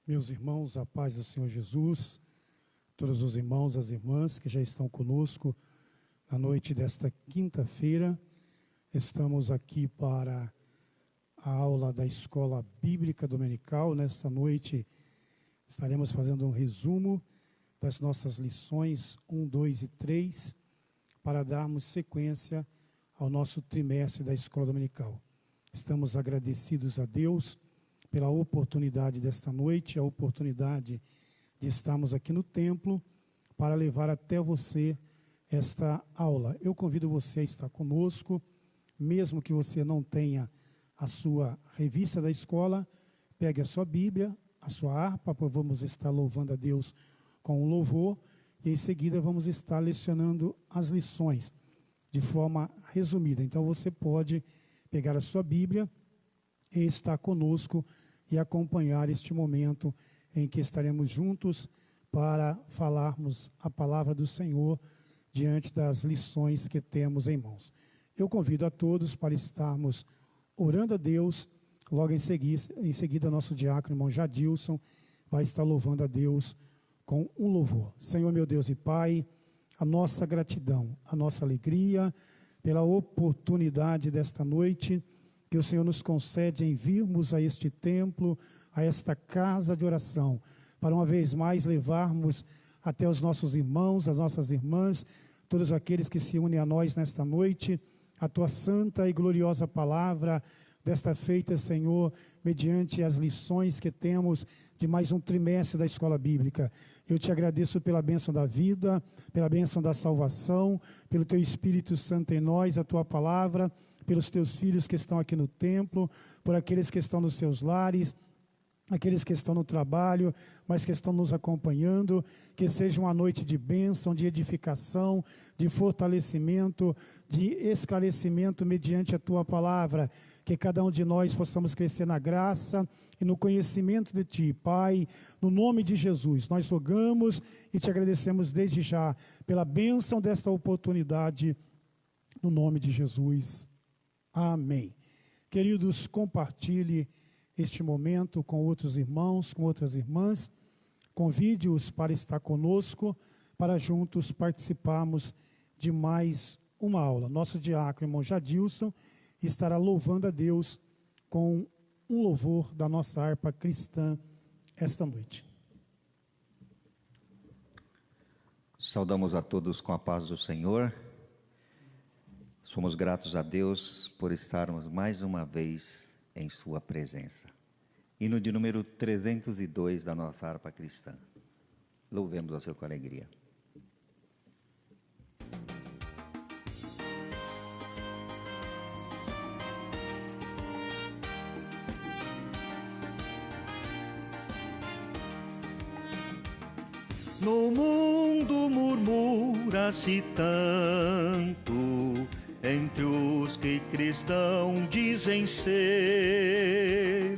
Meus irmãos, a paz do Senhor Jesus, todos os irmãos, as irmãs que já estão conosco na noite desta quinta-feira, estamos aqui para a aula da Escola Bíblica Dominical. Nesta noite estaremos fazendo um resumo das nossas lições 1, 2 e 3, para darmos sequência ao nosso trimestre da Escola Dominical. Estamos agradecidos a Deus pela oportunidade desta noite, a oportunidade de estarmos aqui no templo para levar até você esta aula. Eu convido você a estar conosco, mesmo que você não tenha a sua revista da escola, pegue a sua Bíblia, a sua harpa, pois vamos estar louvando a Deus com um louvor, e em seguida vamos estar lecionando as lições de forma resumida. Então você pode pegar a sua Bíblia e estar conosco e acompanhar este momento em que estaremos juntos para falarmos a palavra do Senhor diante das lições que temos em mãos. Eu convido a todos para estarmos orando a Deus. Logo em seguida nosso diácono, irmão Jadilson, vai estar louvando a Deus com um louvor. Senhor, meu Deus e Pai, a nossa gratidão, a nossa alegria pela oportunidade desta noite que o Senhor nos concede em virmos a este templo, a esta casa de oração, para uma vez mais levarmos até os nossos irmãos, as nossas irmãs, todos aqueles que se unem a nós nesta noite, a Tua santa e gloriosa palavra, desta feita, Senhor, mediante as lições que temos de mais um trimestre da Escola Bíblica. Eu te agradeço pela bênção da vida, pela bênção da salvação, pelo Teu Espírito Santo em nós, a Tua palavra, pelos Teus filhos que estão aqui no templo, por aqueles que estão nos seus lares, aqueles que estão no trabalho, mas que estão nos acompanhando, que seja uma noite de bênção, de edificação, de fortalecimento, de esclarecimento mediante a Tua palavra, que cada um de nós possamos crescer na graça e no conhecimento de Ti, Pai, no nome de Jesus. Nós rogamos e Te agradecemos desde já pela bênção desta oportunidade, no nome de Jesus. Amém. Queridos, compartilhe este momento com outros irmãos, com outras irmãs. Convide-os para estar conosco, para juntos participarmos de mais uma aula. Nosso diácono, irmão Jadilson, estará louvando a Deus com um louvor da nossa harpa cristã esta noite. Saudamos a todos com a paz do Senhor. Somos gratos a Deus por estarmos mais uma vez em sua presença. Hino de número 302 da nossa harpa cristã. Louvemos ao Senhor com alegria. No mundo murmura-se tanto entre os que cristão dizem ser,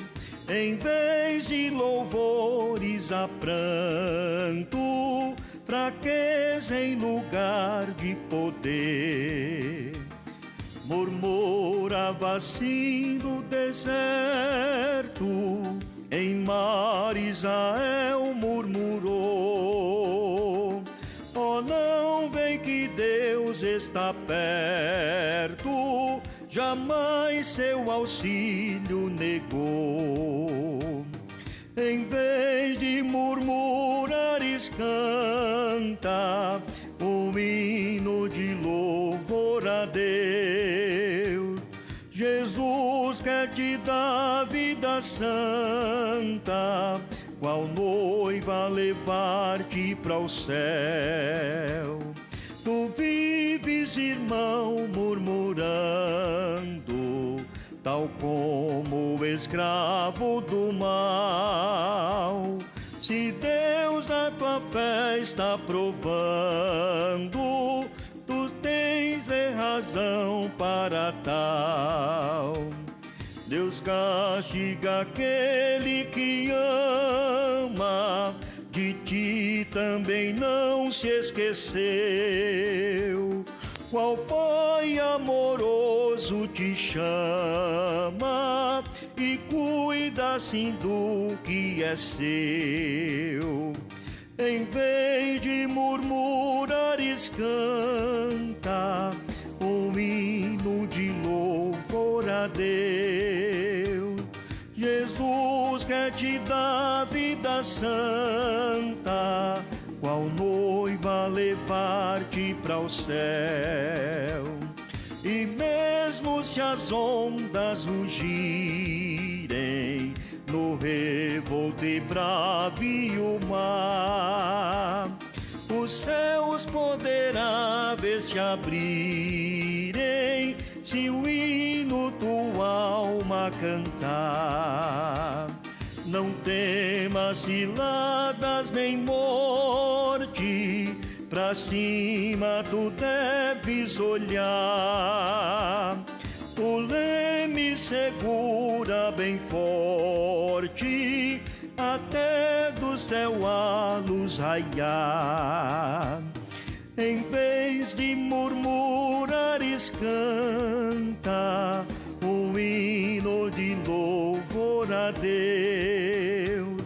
em vez de louvores há pranto, fraqueza em lugar de poder. Murmurava assim no deserto, em mar Israel murmurou. Oh, não vem que Deus está perto, jamais seu auxílio negou. Em vez de murmurares, canta um hino de louvor a Deus. Jesus quer te dar vida santa, qual noiva levar-te para o céu. Tu vives, irmão, murmurando, tal como o escravo do mal. Se Deus a tua fé está provando, tu tens razão para tal. Deus castiga aquele que ama, de ti também não se esqueceu. Qual Pai amoroso te chama e cuida vida sim do que é seu. Em vez de murmurares, canta um hino de louvor a Deus. Jesus quer te dar vida santa, qual noiva levar-te para o céu. E mesmo se as ondas rugirem no revolte bravo e o mar, os céus poderá ver se abrirem, se o hino tua alma cantar. Não temas ciladas nem morte, pra cima tu deves olhar. O leme segura bem forte, até do céu a luz raiar. Em vez de murmurares, canta um hino de louvor a Deus.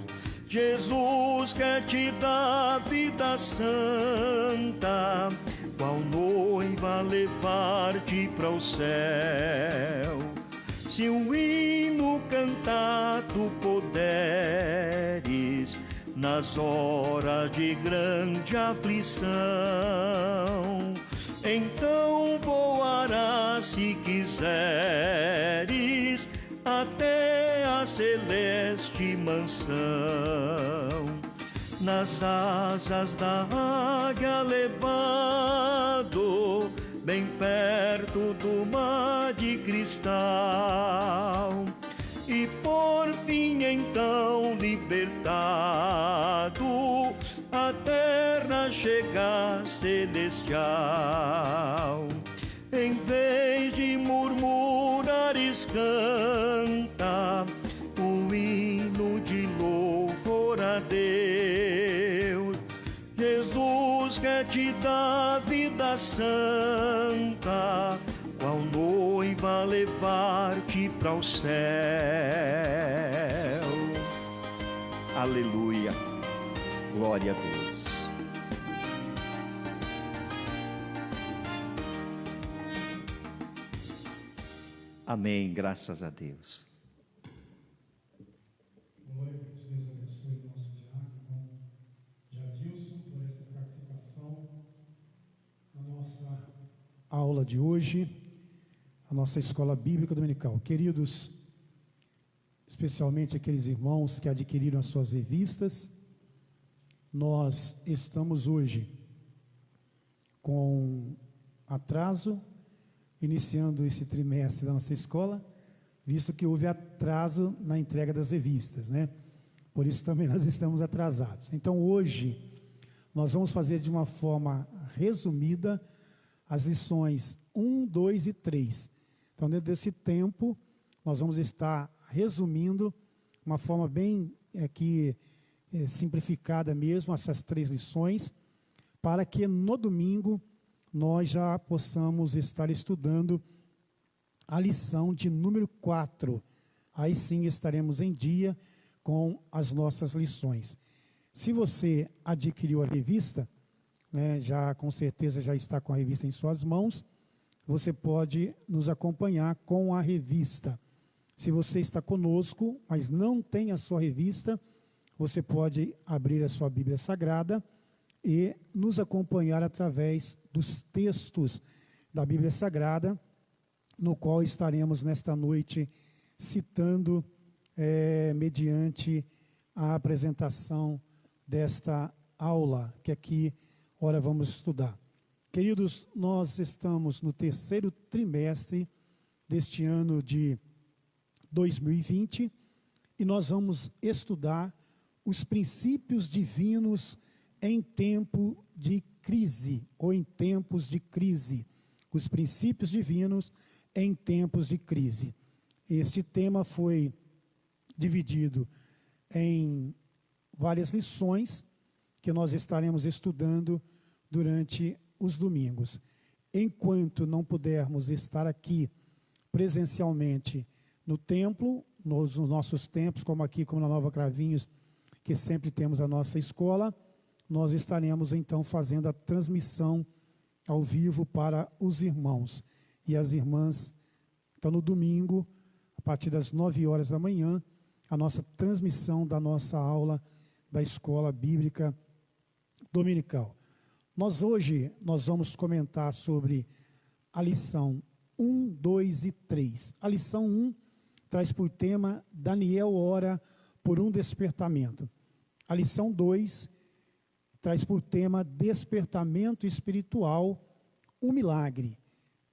Jesus quer te dar vida santa, qual noiva levar-te para o céu. Se um hino cantar tu puderes, nas horas de grande aflição, então voarás, se quiseres, até a celeste mansão. Nas asas da águia levado, bem perto do mar de cristal, e por fim então libertado, a terra chegar celestial. Em vez de murmurares, canta um hino de louvor a Deus. Jesus quer te dar vida santa, qual noiva levar-te para o céu. Aleluia. Glória a Deus. Amém, graças a Deus. Glória a Deus, Deus abençoe o nosso diácono Jadilson por essa participação na nossa aula de hoje, a nossa escola bíblica dominical. Queridos, especialmente aqueles irmãos que adquiriram as suas revistas, nós estamos hoje com atraso, iniciando esse trimestre da nossa escola, visto que houve atraso na entrega das revistas, né? Por isso também nós estamos atrasados. Então hoje nós vamos fazer de uma forma resumida as lições 1, 2 e 3. Então dentro desse tempo nós vamos estar resumindo uma forma bem simplificada mesmo essas 3 lições, para que no domingo nós já possamos estar estudando a lição de número 4. Aí sim estaremos em dia com as nossas lições. Se você adquiriu a revista, né, já com certeza já está com a revista em suas mãos, você pode nos acompanhar com a revista. Se você está conosco, mas não tem a sua revista, você pode abrir a sua Bíblia Sagrada e nos acompanhar através dos textos da Bíblia Sagrada, no qual estaremos nesta noite citando mediante a apresentação desta aula, que aqui, ora, vamos estudar. Queridos, nós estamos no 3º trimestre deste ano de 2020 e nós vamos estudar os princípios divinos em tempo de crise, ou em tempos de crise. Os princípios divinos em tempos de crise. Este tema foi dividido em várias lições que nós estaremos estudando durante os domingos. Enquanto não pudermos estar aqui presencialmente no templo, nos nossos tempos, como aqui, como na Nova Cravinhos, que sempre temos a nossa escola, nós estaremos então fazendo a transmissão ao vivo para os irmãos e as irmãs. Então, no domingo, a partir das 9 horas da manhã, a nossa transmissão da nossa aula da Escola Bíblica Dominical. Hoje nós vamos comentar sobre a lição 1, 2 e 3. A lição 1 traz por tema Daniel ora por um despertamento. A lição 2 traz por tema despertamento espiritual, um milagre.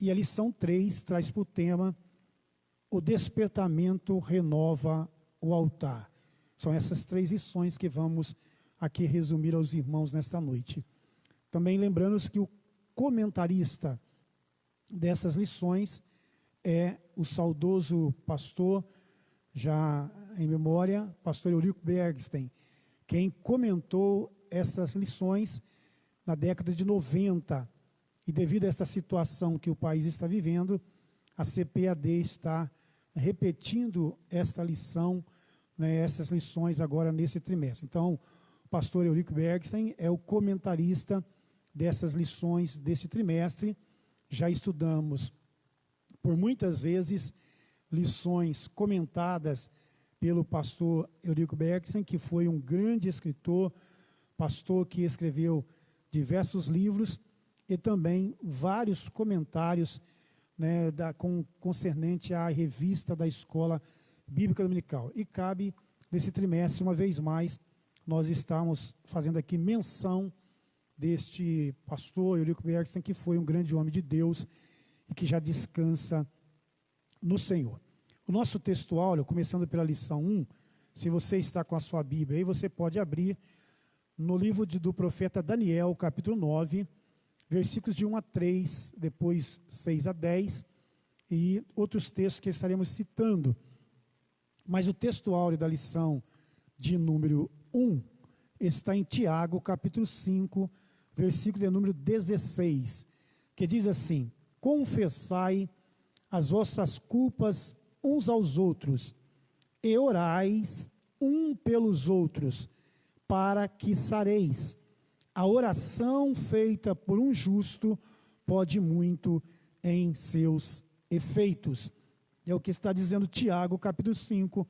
E a lição 3 traz por tema o despertamento renova o altar. São essas 3 lições que vamos aqui resumir aos irmãos nesta noite. Também lembrando que o comentarista dessas lições é o saudoso pastor, já em memória, pastor Eurico Bergstein, quem comentou essas lições na década de 90. E devido a esta situação que o país está vivendo, a CPAD está repetindo esta lição, essas lições agora nesse trimestre. Então, o pastor Eurico Bergstein é o comentarista dessas lições deste trimestre. Já estudamos por muitas vezes lições comentadas pelo pastor Eurico Bergstein, que foi um grande escritor, pastor que escreveu diversos livros e também vários comentários concernente à revista da Escola Bíblica Dominical. E cabe, nesse trimestre, uma vez mais, nós estamos fazendo aqui menção deste pastor Eurico Bergstein, que foi um grande homem de Deus e que já descansa no Senhor. O nosso textuário, começando pela lição 1, se você está com a sua Bíblia, aí você pode abrir no livro do profeta Daniel, capítulo 9, versículos de 1 a 3, depois 6 a 10, e outros textos que estaremos citando. Mas o textuário da lição de número 1 está em Tiago, capítulo 5, versículo de número 16, que diz assim: confessai as vossas culpas uns aos outros, e orais um pelos outros, para que sareis. A oração feita por um justo pode muito em seus efeitos. É o que está dizendo Tiago, capítulo 5,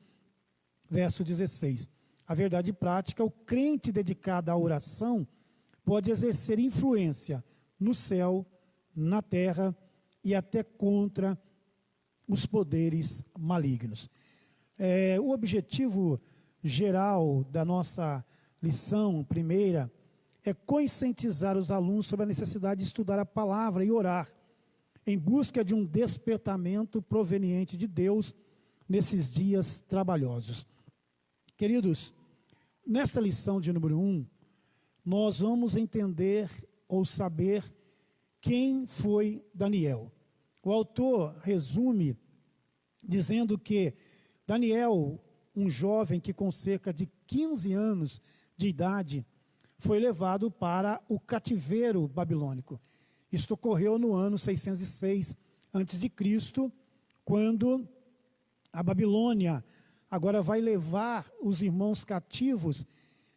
verso 16. A verdade prática, o crente dedicado à oração pode exercer influência no céu, na terra e até contra os poderes malignos. O objetivo geral da nossa lição primeira é conscientizar os alunos sobre a necessidade de estudar a palavra e orar, em busca de um despertamento proveniente de Deus nesses dias trabalhosos. Queridos, nesta lição de número 1, nós vamos entender ou saber quem foi Daniel. O autor resume dizendo que Daniel, um jovem que com cerca de 15 anos de idade, foi levado para o cativeiro babilônico. Isto ocorreu no ano 606 a.C., quando a Babilônia agora vai levar os irmãos cativos,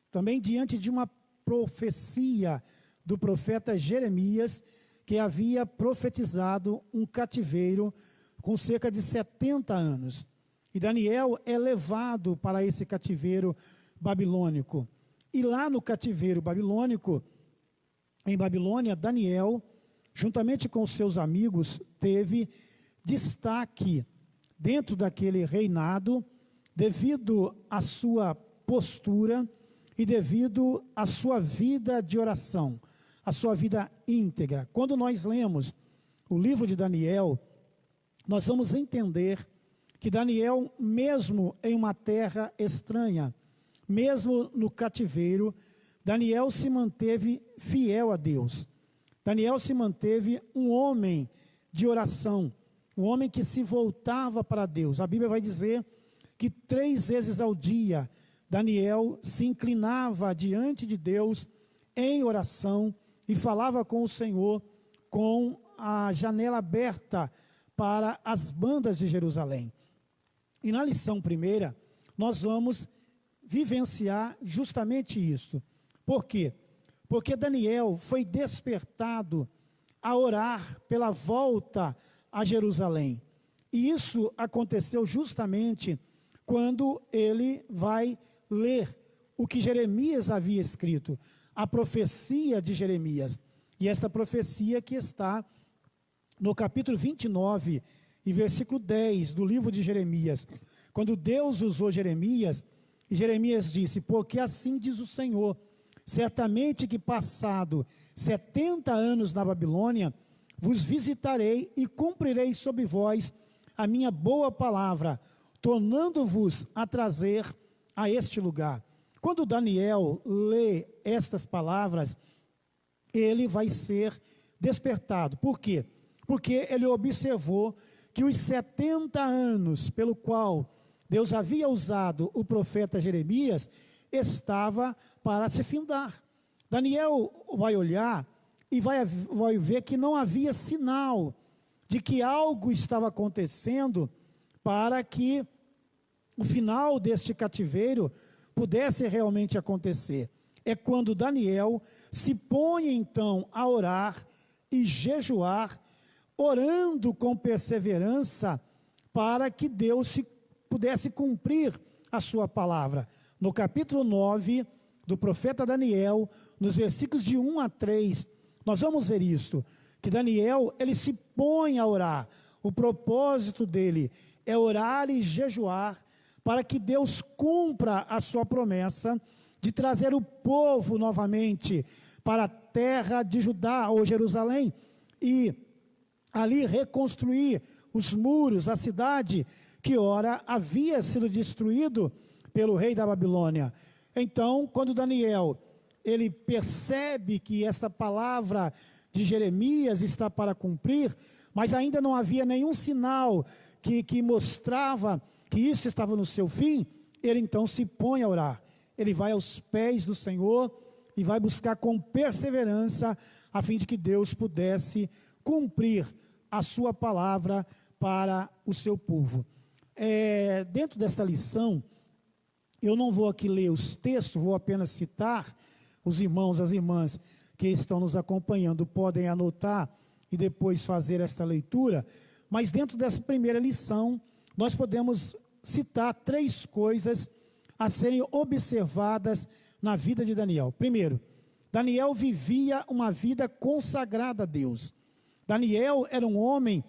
também diante de uma profecia do profeta Jeremias, que havia profetizado um cativeiro com cerca de 70 anos. E Daniel é levado para esse cativeiro babilônico. E lá no cativeiro babilônico, em Babilônia, Daniel, juntamente com seus amigos, teve destaque dentro daquele reinado, devido à sua postura e devido à sua vida de oração, à sua vida íntegra. Quando nós lemos o livro de Daniel, nós vamos entender que Daniel, mesmo em uma terra estranha, mesmo no cativeiro, Daniel se manteve fiel a Deus. Daniel se manteve um homem de oração, um homem que se voltava para Deus. A Bíblia vai dizer que 3 vezes ao dia, Daniel se inclinava diante de Deus em oração e falava com o Senhor com a janela aberta para as bandas de Jerusalém. E na lição primeira, nós vamos vivenciar justamente isso. Por quê? Porque Daniel foi despertado a orar pela volta a Jerusalém. E isso aconteceu justamente quando ele vai ler o que Jeremias havia escrito, a profecia de Jeremias. E esta profecia que está no capítulo 29 e versículo 10 do livro de Jeremias, quando Deus usou Jeremias, e Jeremias disse: porque assim diz o Senhor, certamente que passado 70 anos na Babilônia, vos visitarei e cumprirei sobre vós a minha boa palavra, tornando-vos a trazer a este lugar. Quando Daniel lê estas palavras, ele vai ser despertado. Por quê? Porque ele observou que os 70 anos pelo qual Deus havia usado o profeta Jeremias estava para se findar. Daniel vai olhar e vai ver que não havia sinal de que algo estava acontecendo para que o final deste cativeiro pudesse realmente acontecer. É quando Daniel se põe então a orar e jejuar, orando com perseverança para que Deus pudesse cumprir a sua palavra. No capítulo 9 do profeta Daniel, nos versículos de 1 a 3, nós vamos ver isto, que Daniel, ele se põe a orar. O propósito dele é orar e jejuar para que Deus cumpra a sua promessa de trazer o povo novamente para a terra de Judá ou Jerusalém e ali reconstruir os muros, a cidade que ora havia sido destruído pelo rei da Babilônia. Então, quando Daniel, ele percebe que esta palavra de Jeremias está para cumprir, mas ainda não havia nenhum sinal que mostrava que isso estava no seu fim, ele então se põe a orar. Ele vai aos pés do Senhor e vai buscar com perseverança, a fim de que Deus pudesse cumprir a sua palavra para o seu povo. Dentro desta lição, eu não vou aqui ler os textos, vou apenas citar. Os irmãos, as irmãs que estão nos acompanhando podem anotar e depois fazer esta leitura. Mas dentro dessa primeira lição, nós podemos citar 3 coisas a serem observadas na vida de Daniel. Primeiro, Daniel vivia uma vida consagrada a Deus. Daniel era um homem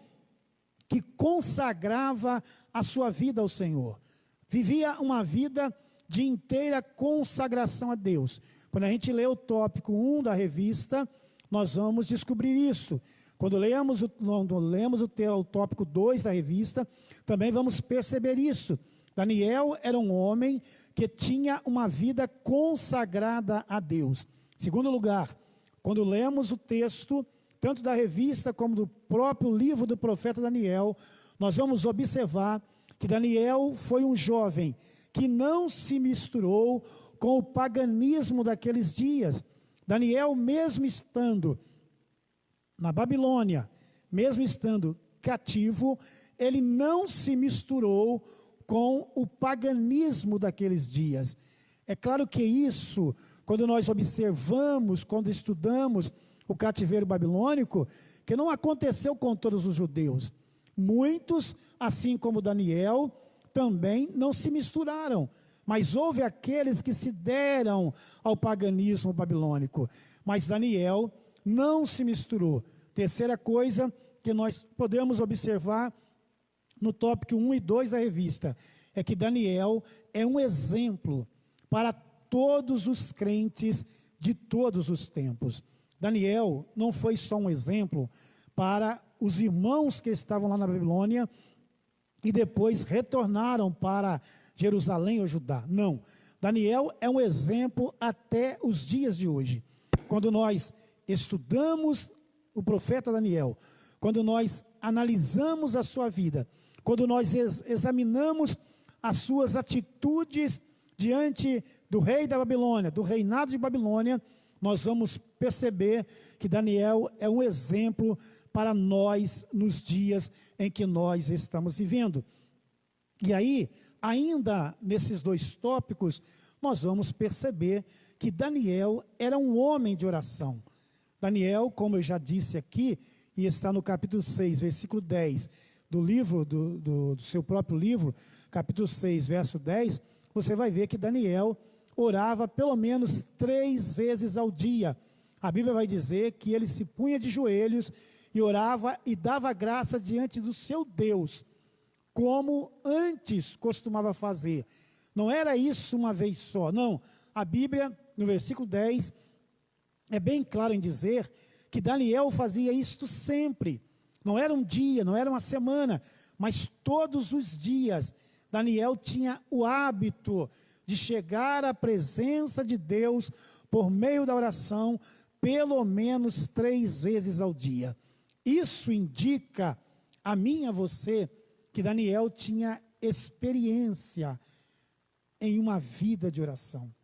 que consagrava a sua vida ao Senhor. Vivia uma vida de inteira consagração a Deus. Quando a gente lê o tópico 1 da revista, nós vamos descobrir isso. Quando lemos o tópico 2 da revista, também vamos perceber isso. Daniel era um homem que tinha uma vida consagrada a Deus. Segundo lugar, quando lemos o texto, tanto da revista como do próprio livro do profeta Daniel, nós vamos observar que Daniel foi um jovem que não se misturou com o paganismo daqueles dias. Daniel, mesmo estando na Babilônia, mesmo estando cativo, ele não se misturou com o paganismo daqueles dias. É claro que isso, quando nós observamos, quando estudamos o cativeiro babilônico, que não aconteceu com todos os judeus. Muitos, assim como Daniel, também não se misturaram, mas houve aqueles que se deram ao paganismo babilônico. Mas Daniel não se misturou. Terceira coisa que nós podemos observar no tópico 1 e 2 da revista, é que Daniel é um exemplo para todos os crentes de todos os tempos. Daniel não foi só um exemplo para os irmãos que estavam lá na Babilônia e depois retornaram para Jerusalém ou Judá. Não. Daniel é um exemplo até os dias de hoje. Quando nós estudamos o profeta Daniel, quando nós analisamos a sua vida, quando nós examinamos as suas atitudes diante do rei da Babilônia, do reinado de Babilônia, nós vamos perceber que Daniel é um exemplo para nós nos dias em que nós estamos vivendo. E aí, ainda nesses dois tópicos, nós vamos perceber que Daniel era um homem de oração. Daniel, como eu já disse aqui, e está no capítulo 6, versículo 10, do livro, do seu próprio livro, capítulo 6, verso 10, você vai ver que Daniel orava pelo menos 3 vezes ao dia. A Bíblia vai dizer que ele se punha de joelhos e orava e dava graça diante do seu Deus, como antes costumava fazer. Não era isso uma vez só, não. A Bíblia, no versículo 10, é bem claro em dizer que Daniel fazia isto sempre. Não era um dia, não era uma semana, mas todos os dias. Daniel tinha o hábito de chegar à presença de Deus por meio da oração, pelo menos 3 vezes ao dia. Isso indica a mim e a você que Daniel tinha experiência em uma vida de oração.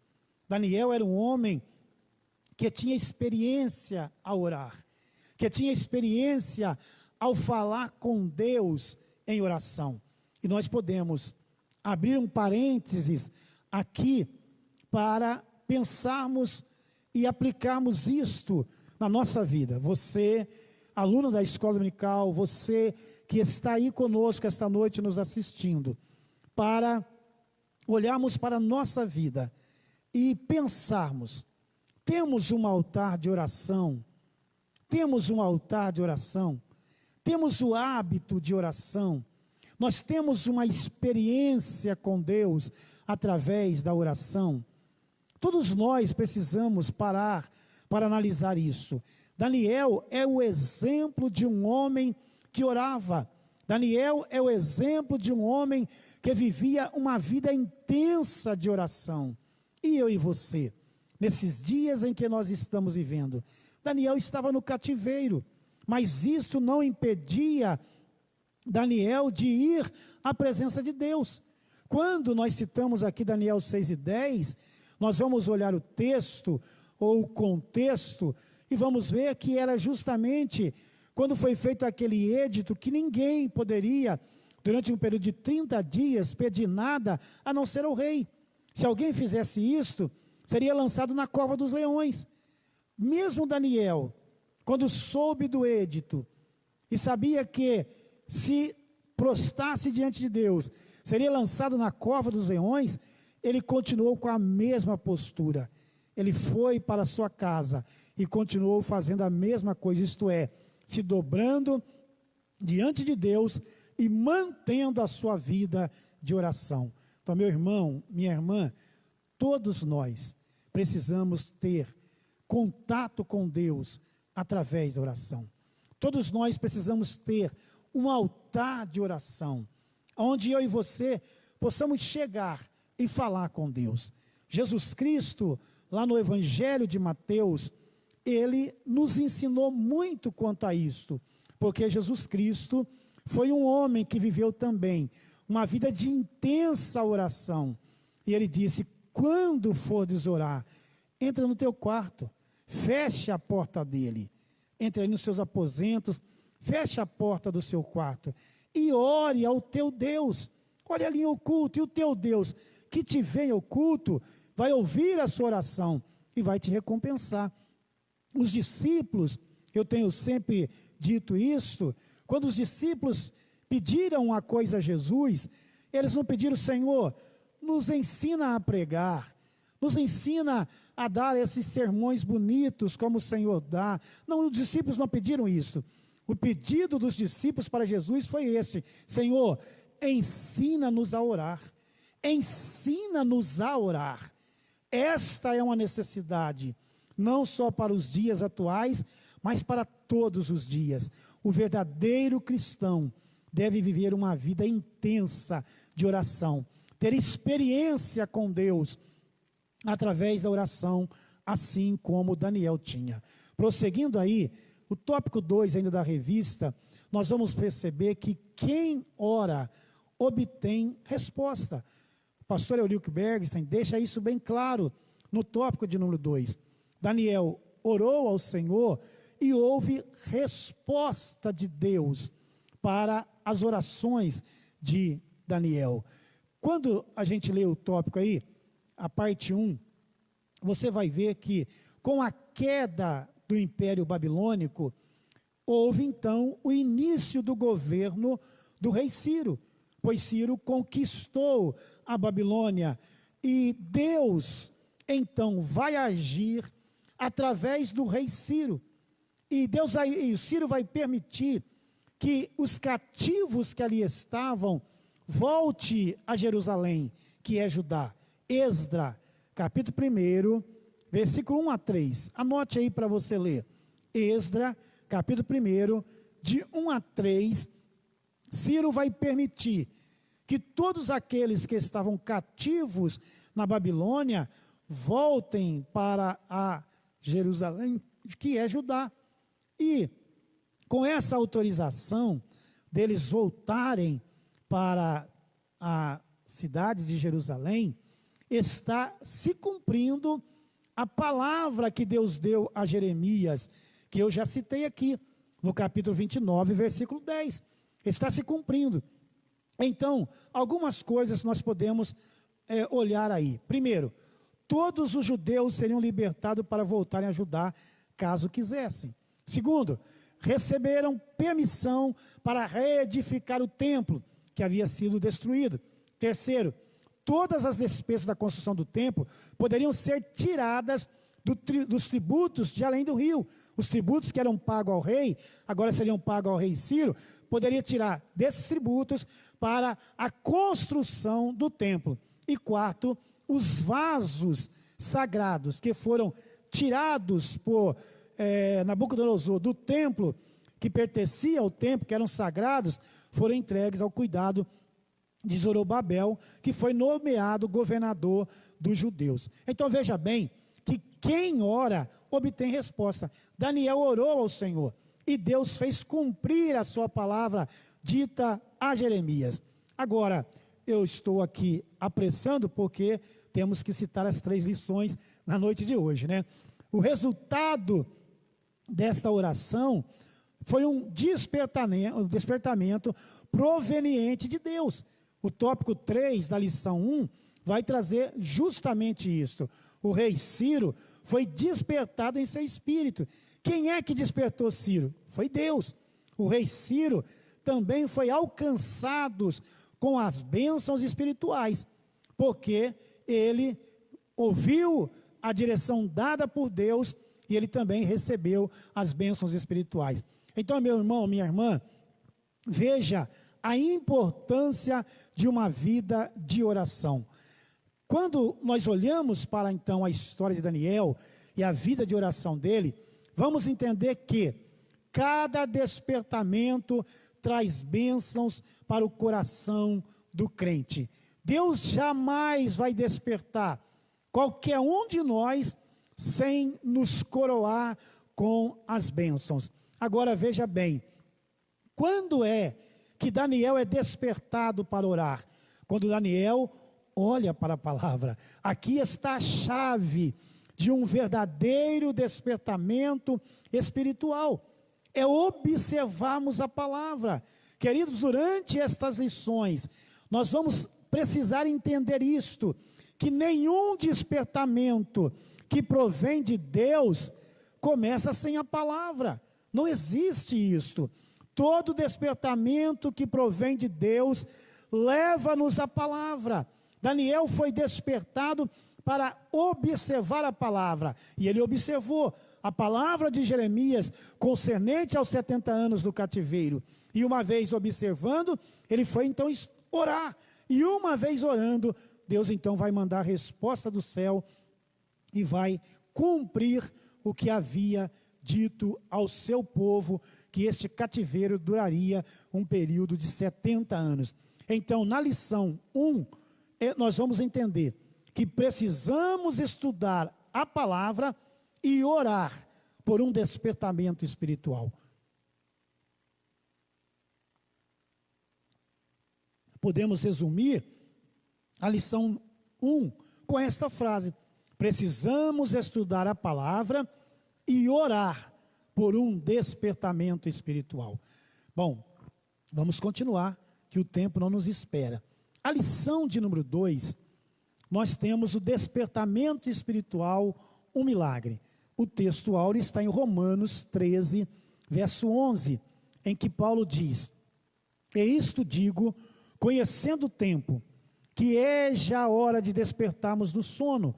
Daniel era um homem que tinha experiência ao orar, que tinha experiência ao falar com Deus em oração. E nós podemos abrir um parênteses aqui para pensarmos e aplicarmos isto na nossa vida. Você, aluno da escola dominical, você que está aí conosco esta noite nos assistindo, para olharmos para a nossa vida e pensarmos: temos um altar de oração? Temos um altar de oração? Temos o hábito de oração? Nós temos uma experiência com Deus através da oração? Todos nós precisamos parar para analisar isso. Daniel é o exemplo de um homem que orava. Daniel é o exemplo de um homem que vivia uma vida intensa de oração. E eu e você, nesses dias em que nós estamos vivendo, Daniel estava no cativeiro, mas isso não impedia Daniel de ir à presença de Deus. Quando nós citamos aqui Daniel 6:10, nós vamos olhar o texto ou o contexto e vamos ver que era justamente quando foi feito aquele edito que ninguém poderia, durante um período de 30 dias, pedir nada a não ser o rei. Se alguém fizesse isto, seria lançado na cova dos leões. Mesmo Daniel, quando soube do edito e sabia que se prostrasse diante de Deus, seria lançado na cova dos leões, ele continuou com a mesma postura. Ele foi para a sua casa e continuou fazendo a mesma coisa, isto é, se dobrando diante de Deus e mantendo a sua vida de oração. Então, meu irmão, minha irmã, todos nós precisamos ter contato com Deus através da oração. Todos nós precisamos ter um altar de oração, onde eu e você possamos chegar e falar com Deus. Jesus Cristo, lá no Evangelho de Mateus, ele nos ensinou muito quanto a isto, porque Jesus Cristo foi um homem que viveu também uma vida de intensa oração. E ele disse: quando fordes orar, entra no teu quarto, feche a porta dele, entre aí nos seus aposentos, feche a porta do seu quarto e ore ao teu Deus. Ore ali em oculto, e o teu Deus que te vê em oculto vai ouvir a sua oração e vai te recompensar. Os discípulos, eu tenho sempre dito isto, quando os discípulos pediram uma coisa a Jesus, eles não pediram: Senhor, nos ensina a pregar, nos ensina a dar esses sermões bonitos como o Senhor dá. Não, os discípulos não pediram isso. O pedido dos discípulos para Jesus foi esse: Senhor, ensina-nos a orar. Ensina-nos a orar. Esta é uma necessidade, não só para os dias atuais, mas para todos os dias. O verdadeiro cristão deve viver uma vida intensa de oração, ter experiência com Deus através da oração, assim como Daniel tinha. Prosseguindo aí, o tópico 2 ainda da revista, nós vamos perceber que quem ora obtém resposta. O pastor Eulíquio Bergstein deixa isso bem claro no tópico de número 2. Daniel orou ao Senhor e houve resposta de Deus para as orações de Daniel. Quando a gente lê o tópico aí, a parte 1, você vai ver que com a queda do Império Babilônico, houve então o início do governo do rei Ciro, pois Ciro conquistou a Babilônia e Deus então vai agir através do rei Ciro. E Ciro vai permitir que os cativos que ali estavam volte a Jerusalém, que é Judá. Esdra, capítulo 1, versículo 1 a 3. Anote aí para você ler. Esdra, capítulo 1, de 1 a 3, Ciro vai permitir que todos aqueles que estavam cativos na Babilônia voltem para a Jerusalém, que é Judá. E com essa autorização deles voltarem para a cidade de Jerusalém, está se cumprindo a palavra que Deus deu a Jeremias, que eu já citei aqui, no capítulo 29, versículo 10. Está se cumprindo. Então, algumas coisas nós podemos olhar aí. Primeiro, todos os judeus seriam libertados para voltarem a Judá, caso quisessem. Segundo, receberam permissão para reedificar o templo, que havia sido destruído. Terceiro, todas as despesas da construção do templo poderiam ser tiradas dos tributos de além do rio. Os tributos que eram pagos ao rei, agora seriam pagos ao rei Ciro, poderia tirar desses tributos para a construção do templo. E quarto, os vasos sagrados que foram tirados por Nabucodonosor do templo, que pertencia ao templo, que eram sagrados, foram entregues ao cuidado de Zorobabel, que foi nomeado governador dos judeus. Então veja bem, que quem ora obtém resposta. Daniel orou ao Senhor e Deus fez cumprir a sua palavra dita a Jeremias. Agora, eu estou aqui apressando porque temos que citar as 3 lições na noite de hoje, né? O resultado desta oração foi um despertamento proveniente de Deus. O tópico 3 da lição 1 vai trazer justamente isto. O rei Ciro foi despertado em seu espírito. Quem é que despertou Ciro? Foi Deus. O rei Ciro também foi alcançado com as bênçãos espirituais, porque ele ouviu a direção dada por Deus e ele também recebeu as bênçãos espirituais. Então, meu irmão, minha irmã, veja a importância de uma vida de oração. Quando nós olhamos para, então, a história de Daniel e a vida de oração dele, vamos entender que cada despertamento traz bênçãos para o coração do crente. Deus jamais vai despertar qualquer um de nós sem nos coroar com as bênçãos. Agora, veja bem, quando é que Daniel é despertado para orar? Quando Daniel olha para a palavra. Aqui está a chave de um verdadeiro despertamento espiritual. É observarmos a palavra. Queridos, durante estas lições, nós vamos precisar entender isto, que nenhum despertamento que provém de Deus começa sem a palavra. Não existe isto. Todo despertamento que provém de Deus leva-nos à palavra. Daniel foi despertado para observar a palavra, e ele observou a palavra de Jeremias concernente aos 70 anos do cativeiro. E uma vez observando, ele foi então orar. E uma vez orando, Deus então vai mandar a resposta do céu e vai cumprir o que havia dito ao seu povo, que este cativeiro duraria um período de 70 anos. Então, na lição 1, nós vamos entender que precisamos estudar a palavra e orar por um despertamento espiritual. Podemos resumir a lição 1 com esta frase: precisamos estudar a palavra e orar por um despertamento espiritual. Bom, vamos continuar, que o tempo não nos espera. A lição de número 2, nós temos o despertamento espiritual, um milagre. O texto áureo está em Romanos 13, verso 11, em que Paulo diz: "E isto digo, conhecendo o tempo, que é já a hora de despertarmos do sono,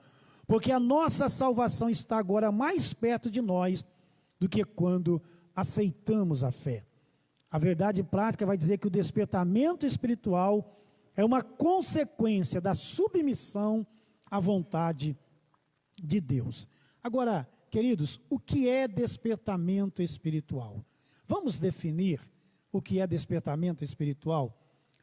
porque a nossa salvação está agora mais perto de nós do que quando aceitamos a fé." A verdade prática vai dizer que o despertamento espiritual é uma consequência da submissão à vontade de Deus. Agora, queridos, o que é despertamento espiritual? Vamos definir o que é despertamento espiritual?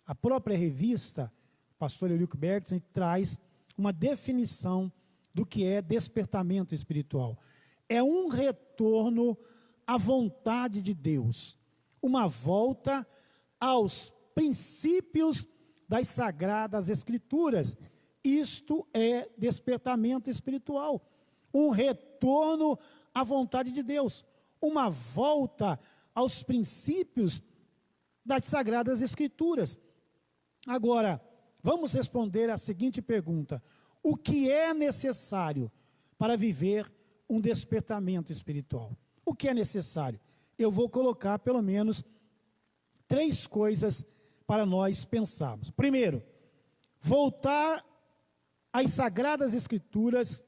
A própria revista, pastor Eurico Bergson, traz uma definição do que é despertamento espiritual. É um retorno à vontade de Deus, uma volta aos princípios das Sagradas Escrituras. Isto é despertamento espiritual, um retorno à vontade de Deus, uma volta aos princípios das Sagradas Escrituras. Agora, vamos responder a seguinte pergunta: o que é necessário para viver um despertamento espiritual? O que é necessário? Eu vou colocar pelo menos 3 coisas para nós pensarmos. Primeiro, voltar às Sagradas Escrituras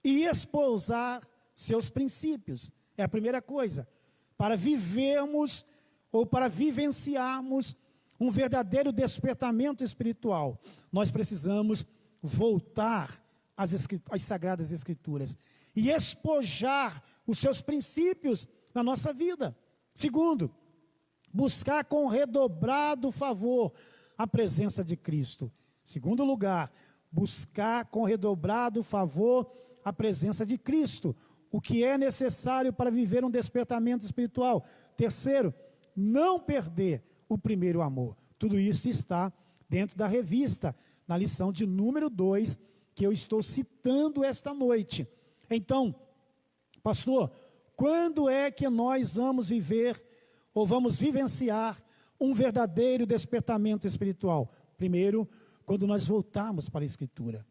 e espousar seus princípios. É a primeira coisa. Para vivermos ou para vivenciarmos um verdadeiro despertamento espiritual, nós precisamos voltar às Sagradas Escrituras e espojar os seus princípios na nossa vida. Segundo, buscar com redobrado favor a presença de Cristo. Segundo lugar, buscar com redobrado favor a presença de Cristo, o que é necessário para viver um despertamento espiritual. Terceiro, não perder o primeiro amor. Tudo isso está dentro da revista, na lição de número 2, que eu estou citando esta noite. Então, pastor, quando é que nós vamos viver ou vamos vivenciar um verdadeiro despertamento espiritual? Primeiro, quando nós voltarmos para a Escritura.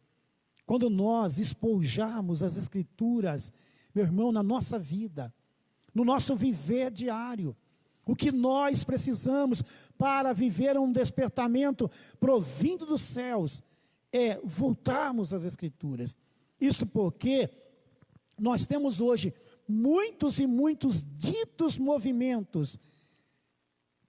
Quando nós espojarmos as Escrituras, meu irmão, na nossa vida, no nosso viver diário. O que nós precisamos para viver um despertamento provindo dos céus é voltarmos às Escrituras. Isso porque nós temos hoje muitos e muitos ditos movimentos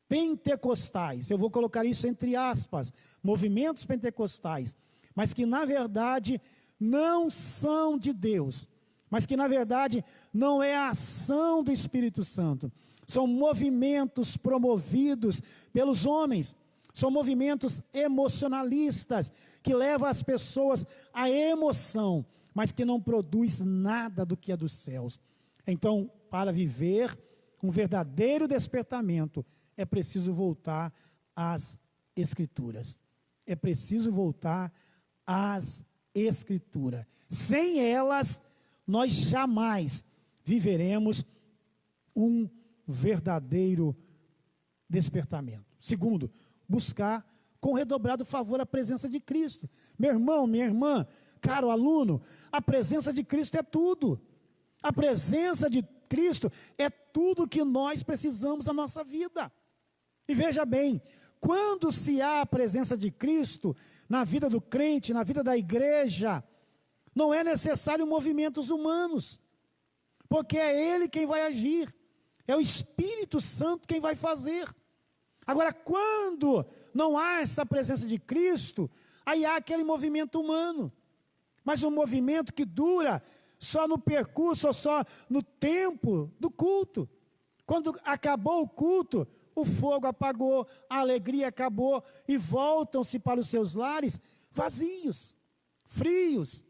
pentecostais. Eu vou colocar isso entre aspas, movimentos pentecostais, mas que na verdade não são de Deus, mas que na verdade não é a ação do Espírito Santo. São movimentos promovidos pelos homens, são movimentos emocionalistas, que levam as pessoas à emoção, mas que não produz nada do que é dos céus. Então, para viver um verdadeiro despertamento, é preciso voltar às Escrituras. É preciso voltar às Escrituras. Sem elas, nós jamais viveremos um verdadeiro despertamento. Segundo, buscar com redobrado favor a presença de Cristo. Meu irmão, minha irmã, caro aluno, a presença de Cristo é tudo. A presença de Cristo é tudo que nós precisamos na nossa vida. E veja bem, quando se há a presença de Cristo na vida do crente, na vida da igreja, não é necessário movimentos humanos, porque é Ele quem vai agir, é o Espírito Santo quem vai fazer. Agora, quando não há essa presença de Cristo, aí há aquele movimento humano, mas um movimento que dura só no percurso, ou só no tempo do culto. Quando acabou o culto, o fogo apagou, a alegria acabou, e voltam-se para os seus lares vazios, frios,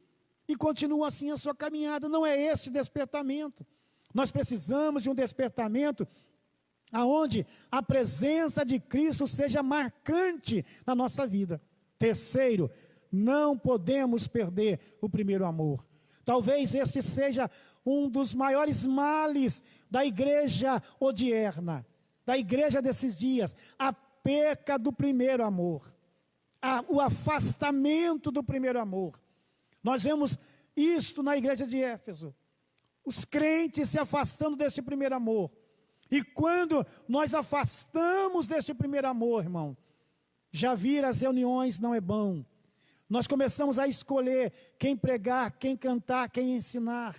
e continuam assim a sua caminhada. Não é este despertamento. Nós precisamos de um despertamento aonde a presença de Cristo seja marcante na nossa vida. Terceiro, não podemos perder o primeiro amor. Talvez este seja um dos maiores males da igreja odierna, da igreja desses dias, a perca do primeiro amor. o afastamento do primeiro amor. Nós vemos isto na igreja de Éfeso. Os crentes se afastando deste primeiro amor. E quando nós afastamos deste primeiro amor, irmão, já vir as reuniões não é bom. Nós começamos a escolher quem pregar, quem cantar, quem ensinar.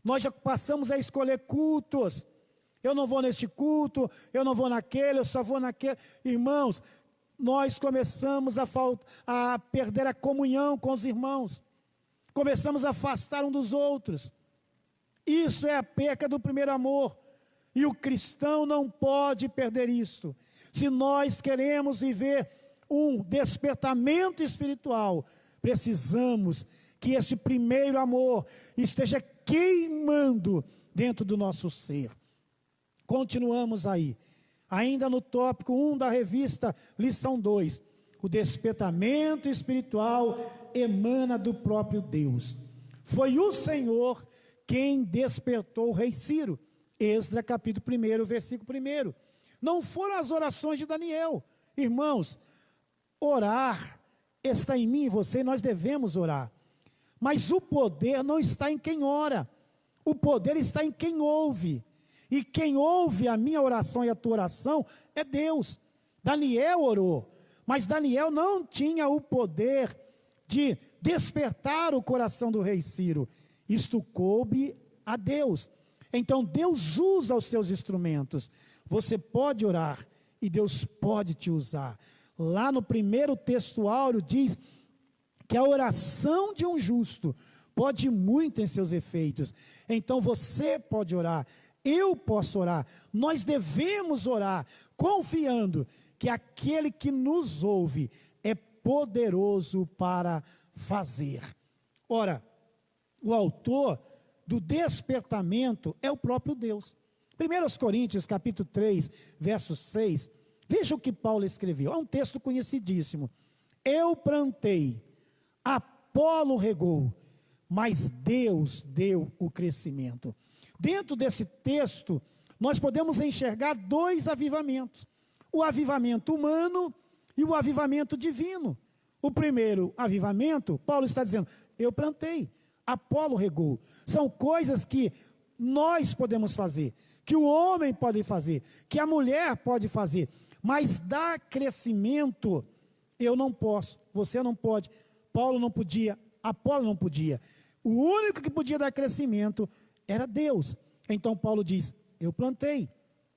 Nós já passamos a escolher cultos. Eu não vou neste culto, eu não vou naquele, eu só vou naquele. Irmãos, nós começamos a perder a comunhão com os irmãos. Começamos a afastar um dos outros. Isso é a perca do primeiro amor. E o cristão não pode perder isso. Se nós queremos viver um despertamento espiritual, precisamos que este primeiro amor esteja queimando dentro do nosso ser. Continuamos aí. Ainda no tópico 1 da revista, lição 2. O despertamento espiritual emana do próprio Deus. Foi o Senhor quem despertou o rei Ciro. Esdras capítulo 1, versículo 1. Não foram as orações de Daniel. Irmãos, orar está em mim e você, e nós devemos orar. Mas o poder não está em quem ora. O poder está em quem ouve. E quem ouve a minha oração e a tua oração é Deus. Daniel orou, mas Daniel não tinha o poder de despertar o coração do rei Ciro. Isto coube a Deus. Então Deus usa os seus instrumentos. Você pode orar e Deus pode te usar. Lá no primeiro texto áureo diz que a oração de um justo pode muito em seus efeitos. Então você pode orar, eu posso orar, nós devemos orar, confiando que aquele que nos ouve é poderoso para fazer. Ora, o autor do despertamento é o próprio Deus. 1 Coríntios capítulo 3, verso 6, veja o que Paulo escreveu, é um texto conhecidíssimo. Eu plantei, Apolo regou, mas Deus deu o crescimento. Dentro desse texto, nós podemos enxergar dois avivamentos. O avivamento humano e o avivamento divino. O primeiro avivamento, Paulo está dizendo, eu plantei, Apolo regou. São coisas que nós podemos fazer, que o homem pode fazer, que a mulher pode fazer, mas dar crescimento, eu não posso, você não pode, Paulo não podia, Apolo não podia. O único que podia dar crescimento era Deus. Então Paulo diz, eu plantei,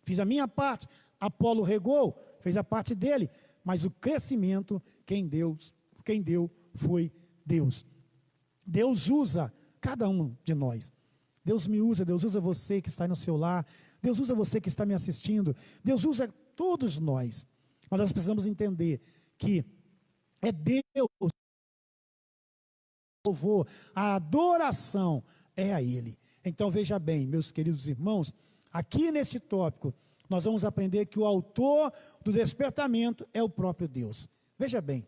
fiz a minha parte, Apolo regou, fez a parte dele, mas o crescimento, quem deu foi Deus. Deus usa cada um de nós. Deus me usa, Deus usa você que está aí no seu lar, Deus usa você que está me assistindo, Deus usa todos nós. Mas nós precisamos entender que é Deus, o louvor, a adoração é a Ele. Então veja bem, meus queridos irmãos, aqui neste tópico, nós vamos aprender que o autor do despertamento é o próprio Deus. Veja bem,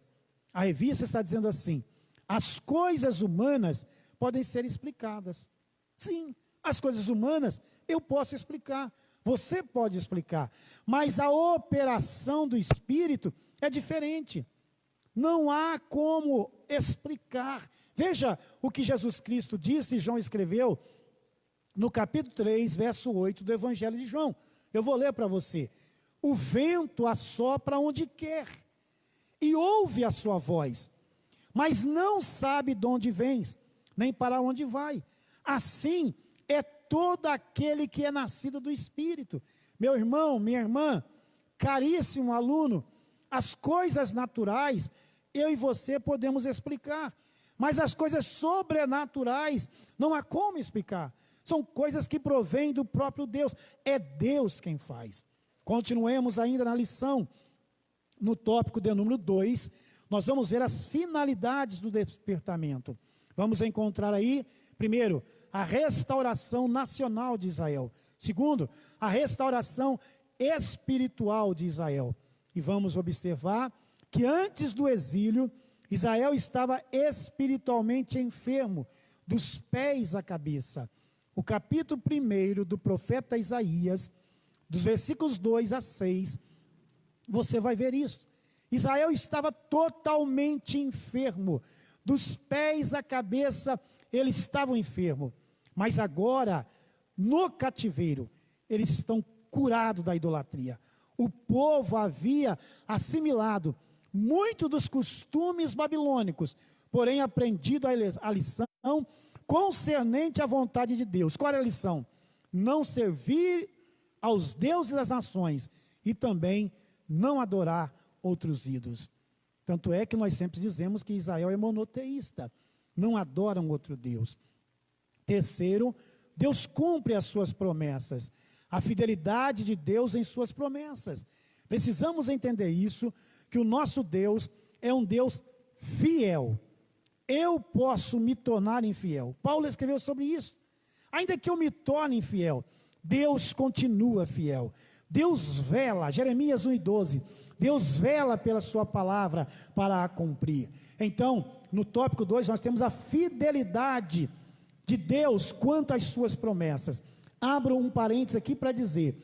a revista está dizendo assim, as coisas humanas podem ser explicadas. Sim, as coisas humanas eu posso explicar, você pode explicar, mas a operação do Espírito é diferente. Não há como explicar. Veja o que Jesus Cristo disse e João escreveu no capítulo 3, verso 8 do Evangelho de João. Eu vou ler para você. O vento assopra onde quer e ouve a sua voz, mas não sabe de onde vens, nem para onde vai. Assim é todo aquele que é nascido do Espírito. Meu irmão, minha irmã, caríssimo aluno, as coisas naturais, eu e você podemos explicar, mas as coisas sobrenaturais, não há como explicar. São coisas que provêm do próprio Deus, é Deus quem faz. Continuemos ainda na lição, no tópico de número 2, nós vamos ver as finalidades do despertamento. Vamos encontrar aí, primeiro, a restauração nacional de Israel. Segundo, a restauração espiritual de Israel. E vamos observar que antes do exílio, Israel estava espiritualmente enfermo, dos pés à cabeça. O capítulo 1 do profeta Isaías, dos versículos 2 a 6, você vai ver isso. Israel estava totalmente enfermo, dos pés à cabeça eles estavam enfermos, mas agora, no cativeiro, eles estão curados da idolatria. O povo havia assimilado muito dos costumes babilônicos, porém aprendido a lição concernente à vontade de Deus. Qual era a lição? Não servir aos deuses das nações e também não adorar outros ídolos. Tanto é que nós sempre dizemos que Israel é monoteísta, não adora um outro Deus. Terceiro, Deus cumpre as suas promessas, a fidelidade de Deus em suas promessas. Precisamos entender isso, que o nosso Deus é um Deus fiel. Eu posso me tornar infiel. Paulo escreveu sobre isso. Ainda que eu me torne infiel, Deus continua fiel. Deus vela, Jeremias 1:12, Deus vela pela sua palavra para a cumprir. Então, no tópico 2, nós temos a fidelidade de Deus quanto às suas promessas. Abro um parênteses aqui para dizer,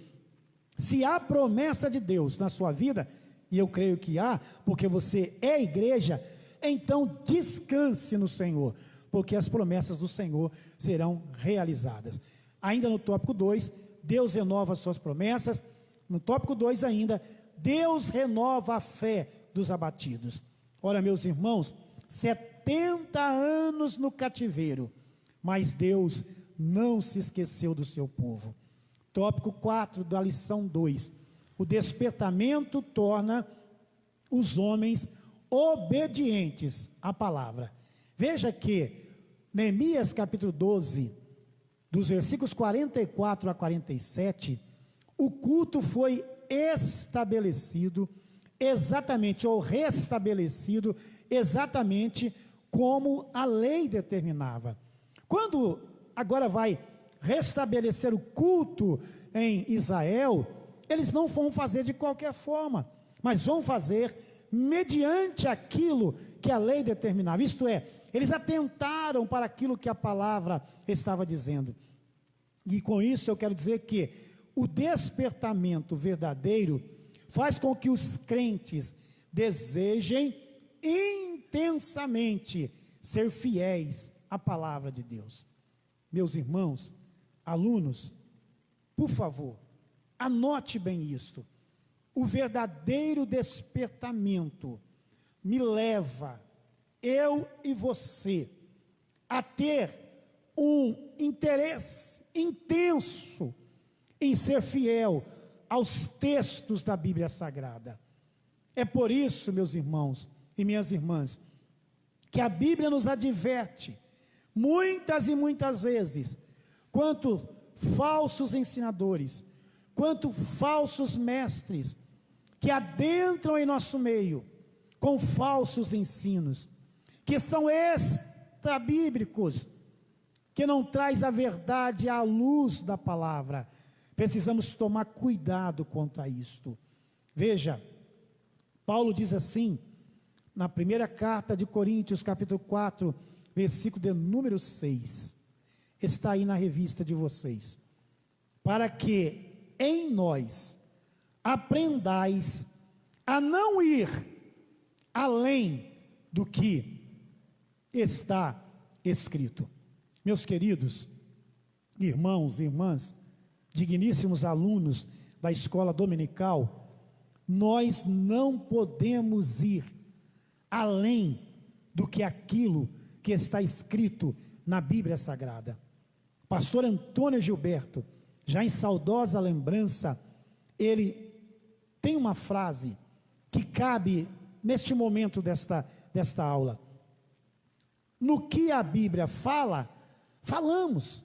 se há promessa de Deus na sua vida, e eu creio que há, porque você é igreja, então descanse no Senhor, porque as promessas do Senhor serão realizadas. Ainda no tópico 2, Deus renova as suas promessas. No tópico 2 ainda, Deus renova a fé dos abatidos. Ora, meus irmãos, 70 anos no cativeiro, mas Deus não se esqueceu do seu povo. Tópico 4 da lição 2, o despertamento torna os homens obedientes à palavra. Veja que Neemias capítulo 12, dos versículos 44 a 47, o culto foi estabelecido exatamente, ou restabelecido exatamente como a lei determinava. Quando agora vai restabelecer o culto em Israel, eles não vão fazer de qualquer forma, mas vão fazer mediante aquilo que a lei determinava, isto é, eles atentaram para aquilo que a palavra estava dizendo. E com isso eu quero dizer que o despertamento verdadeiro faz com que os crentes desejem intensamente ser fiéis à palavra de Deus. Meus irmãos, alunos, por favor, anote bem isto. O verdadeiro despertamento me leva, eu e você, a ter um interesse intenso em ser fiel aos textos da Bíblia Sagrada. É por isso, meus irmãos e minhas irmãs, que a Bíblia nos adverte, muitas e muitas vezes, quanto falsos ensinadores, quanto falsos mestres, que adentram em nosso meio, com falsos ensinos, que são extrabíblicos, que não traz a verdade à luz da palavra. Precisamos tomar cuidado quanto a isto. Veja, Paulo diz assim, na primeira carta de Coríntios, capítulo 4, versículo de número 6, está aí na revista de vocês, para que em nós aprendais a não ir além do que está escrito. Meus queridos irmãos e irmãs, digníssimos alunos da escola dominical, nós não podemos ir além do que aquilo que está escrito na Bíblia Sagrada. Pastor Antônio Gilberto, já em saudosa lembrança, ele tem uma frase que cabe neste momento desta aula. No que a Bíblia fala, falamos.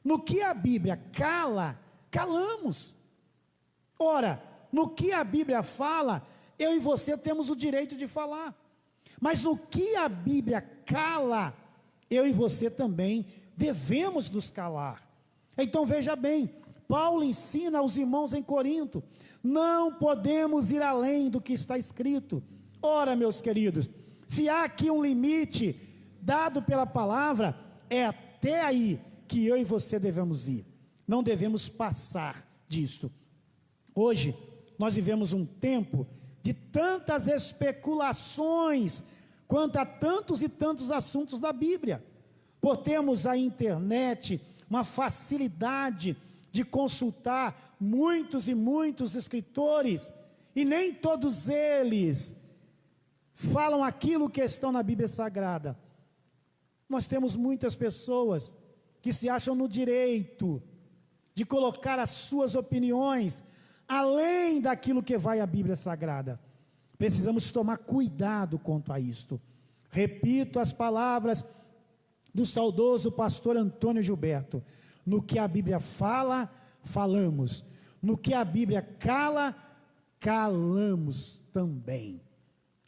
No que a Bíblia cala, calamos. Ora, no que a Bíblia fala, eu e você temos o direito de falar. Mas no que a Bíblia cala, eu e você também devemos nos calar. Então veja bem, Paulo ensina aos irmãos em Corinto, não podemos ir além do que está escrito. Ora, meus queridos, se há aqui um limite dado pela palavra, é até aí que eu e você devemos ir. Não devemos passar disto. Hoje, nós vivemos um tempo de tantas especulações quanto a tantos e tantos assuntos da Bíblia. Por termos a internet, uma facilidade de consultar muitos e muitos escritores, e nem todos eles falam aquilo que estão na Bíblia Sagrada. Nós temos muitas pessoas que se acham no direito de colocar as suas opiniões além daquilo que vai à Bíblia Sagrada. Precisamos tomar cuidado quanto a isto. Repito as palavras do saudoso pastor Antônio Gilberto: no que a Bíblia fala, falamos; no que a Bíblia cala, calamos também.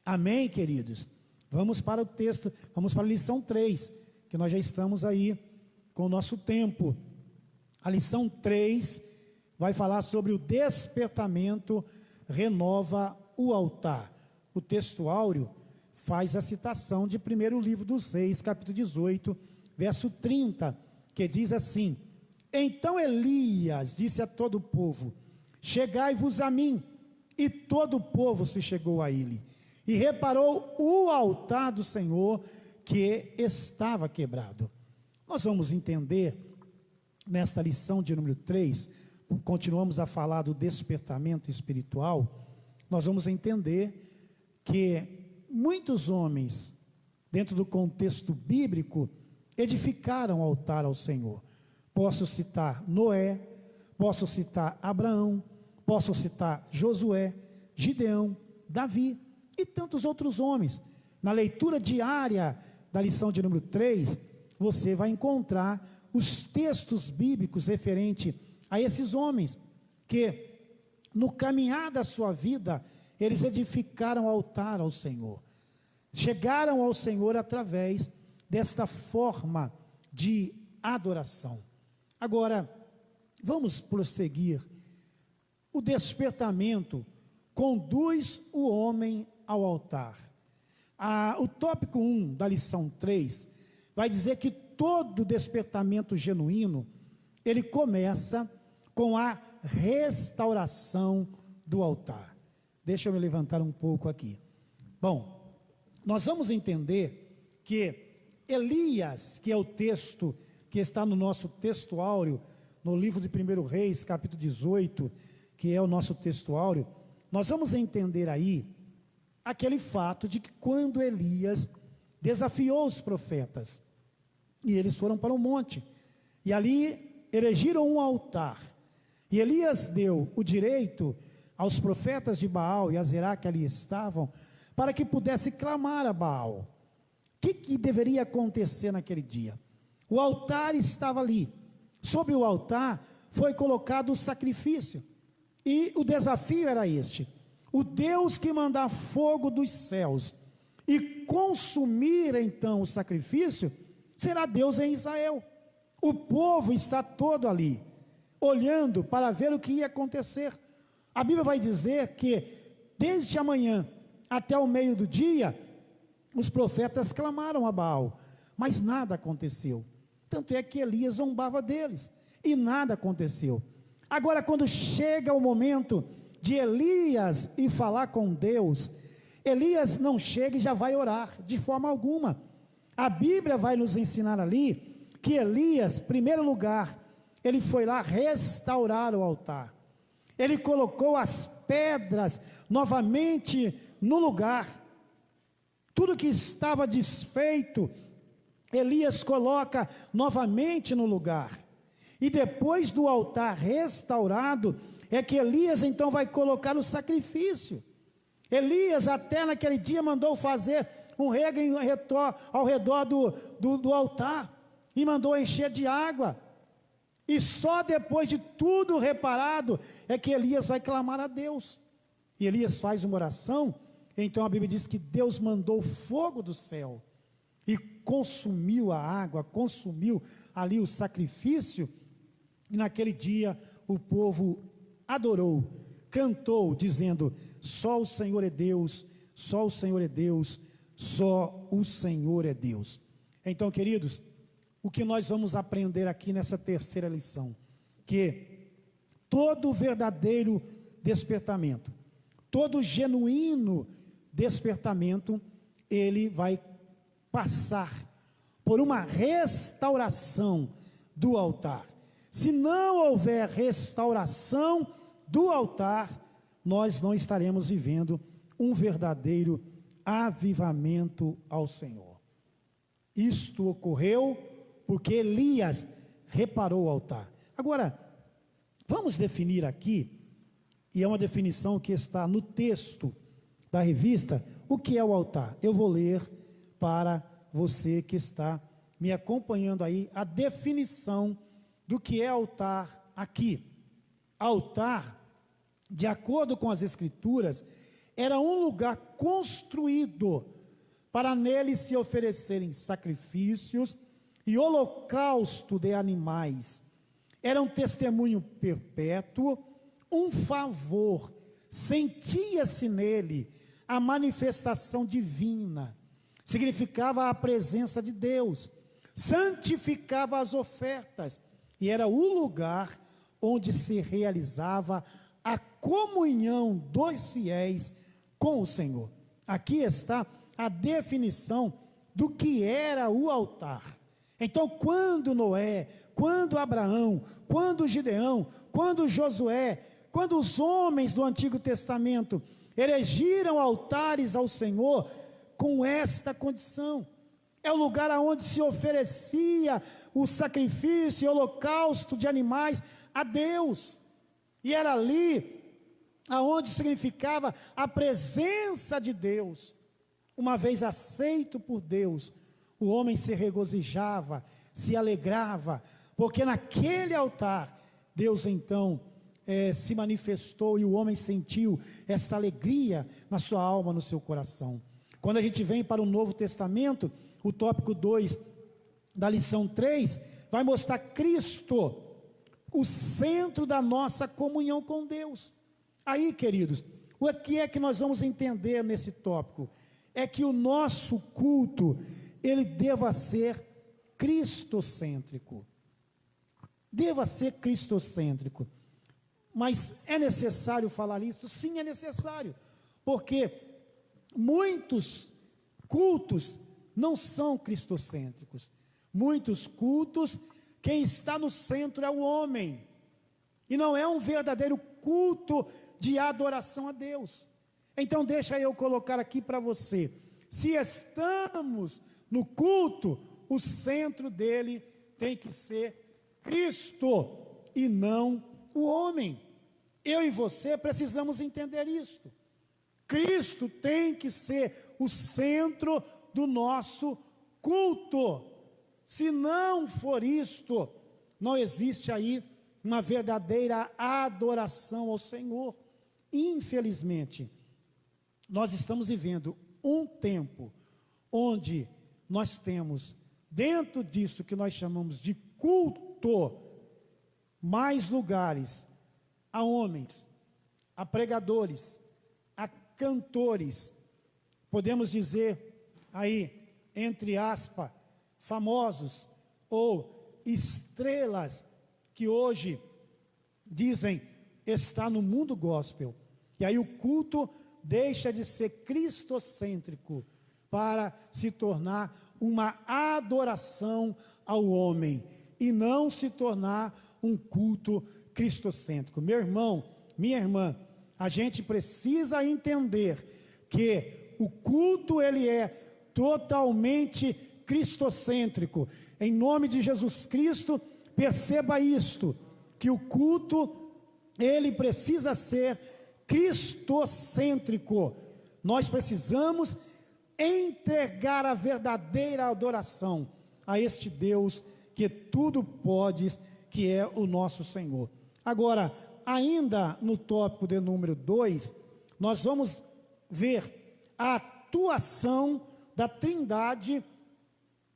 Amém, queridos? Vamos para o texto, vamos para a lição 3, que nós já estamos aí com o nosso tempo. A lição 3 vai falar sobre o despertamento renova o altar. O texto áureo faz a citação de 1º livro dos Reis, capítulo 18, verso 30, que diz assim: então Elias disse a todo o povo: chegai-vos a mim. E todo o povo se chegou a ele, e reparou o altar do Senhor que estava quebrado. Nós vamos entender, nesta lição de número 3, continuamos a falar do despertamento espiritual. Nós vamos entender que muitos homens, dentro do contexto bíblico, edificaram altar ao Senhor. Posso citar Noé, posso citar Abraão, posso citar Josué, Gideão, Davi e tantos outros homens. Na leitura diária da lição de número 3, você vai encontrar os textos bíblicos referentes a esses homens, que no caminhar da sua vida, eles edificaram altar ao Senhor. Chegaram ao Senhor através desta forma de adoração. Agora, vamos prosseguir. O despertamento conduz o homem ao altar. O tópico 1 da lição 3 vai dizer que todo despertamento genuíno, ele começa com a restauração do altar. Deixa eu me levantar um pouco aqui. Bom, nós vamos entender que Elias, que é o texto que está no nosso texto áureo, no livro de 1º Reis, capítulo 18, que é o nosso texto áureo, nós vamos entender aí aquele fato de que quando Elias desafiou os profetas, e eles foram para o monte, e ali erigiram um altar, e Elias deu o direito aos profetas de Baal e a Zerá que ali estavam, para que pudesse clamar a Baal. O que deveria acontecer naquele dia? O altar estava ali, sobre o altar foi colocado o sacrifício, e o desafio era este: o Deus que mandar fogo dos céus e consumir então o sacrifício, será Deus em Israel. O povo está todo ali, olhando para ver o que ia acontecer. A Bíblia vai dizer que desde amanhã até o meio do dia, os profetas clamaram a Baal, mas nada aconteceu. Tanto é que Elias zombava deles, e nada aconteceu. Agora, quando chega o momento de Elias ir falar com Deus, Elias não chega e já vai orar, de forma alguma. A Bíblia vai nos ensinar ali, que Elias, em primeiro lugar, ele foi lá restaurar o altar. Ele colocou as pedras novamente no lugar. Tudo que estava desfeito, Elias coloca novamente no lugar. E depois do altar restaurado, é que Elias então vai colocar o sacrifício. Elias até naquele dia mandou fazer um rego ao redor do altar, e mandou encher de água. E só depois de tudo reparado, é que Elias vai clamar a Deus. E Elias faz uma oração, então a Bíblia diz que Deus mandou fogo do céu, e consumiu a água, consumiu ali o sacrifício, e naquele dia o povo adorou, cantou, dizendo: só o Senhor é Deus, só o Senhor é Deus, só o Senhor é Deus. Então, queridos, o que nós vamos aprender aqui nessa terceira lição? Que todo verdadeiro despertamento todo genuíno despertamento, ele vai passar por uma restauração do altar. Se não houver restauração do altar, nós não estaremos vivendo um verdadeiro avivamento ao Senhor. Isto ocorreu porque Elias reparou o altar. Agora, vamos definir aqui, e é uma definição que está no texto da revista, o que é o altar. Eu vou ler para você que está me acompanhando aí a definição do que é altar aqui. Altar, de acordo com as Escrituras, era um lugar construído para nele se oferecerem sacrifícios e holocausto de animais. Era um testemunho perpétuo, um favor. Sentia-se nele a manifestação divina. Significava a presença de Deus. Santificava as ofertas. E era o lugar onde se realizava a comunhão dos fiéis com o Senhor. Aqui está a definição do que era o altar. Então, quando Noé, quando Abraão, quando Gideão, quando Josué, quando os homens do Antigo Testamento erigiram altares ao Senhor com esta condição, é o lugar onde se oferecia o sacrifício e holocausto de animais a Deus, e era ali aonde significava a presença de Deus. Uma vez aceito por Deus, o homem se regozijava, se alegrava, porque naquele altar, Deus então se manifestou e o homem sentiu esta alegria na sua alma, no seu coração. Quando a gente vem para o Novo Testamento, o tópico 2 da lição 3, vai mostrar Cristo, o centro da nossa comunhão com Deus. Aí, queridos, o que é que nós vamos entender nesse tópico? É que o nosso culto, ele deva ser cristocêntrico. Deva ser cristocêntrico. Mas é necessário falar isso? Sim, é necessário. Porque muitos cultos não são cristocêntricos. Muitos cultos, quem está no centro é o homem. E não é um verdadeiro culto de adoração a Deus. Então deixa eu colocar aqui para você. Se estamos no culto, o centro dele tem que ser Cristo e não o homem. Eu e você precisamos entender isto. Cristo tem que ser o centro do nosso culto. Se não for isto, não existe aí uma verdadeira adoração ao Senhor. Infelizmente, nós estamos vivendo um tempo onde nós temos, dentro disso que nós chamamos de culto, mais lugares a homens, a pregadores, a cantores, podemos dizer aí, entre aspas, famosos ou estrelas que hoje dizem estar no mundo gospel. E aí o culto deixa de ser cristocêntrico para se tornar uma adoração ao homem e não se tornar um culto cristocêntrico. Meu irmão, minha irmã, a gente precisa entender que o culto ele é totalmente cristocêntrico. Em nome de Jesus Cristo, perceba isto, que o culto ele precisa ser cristocêntrico. Nós precisamos entregar a verdadeira adoração a este Deus que tudo pode, que é o nosso Senhor. Agora, ainda no tópico de número 2, nós vamos ver a atuação da Trindade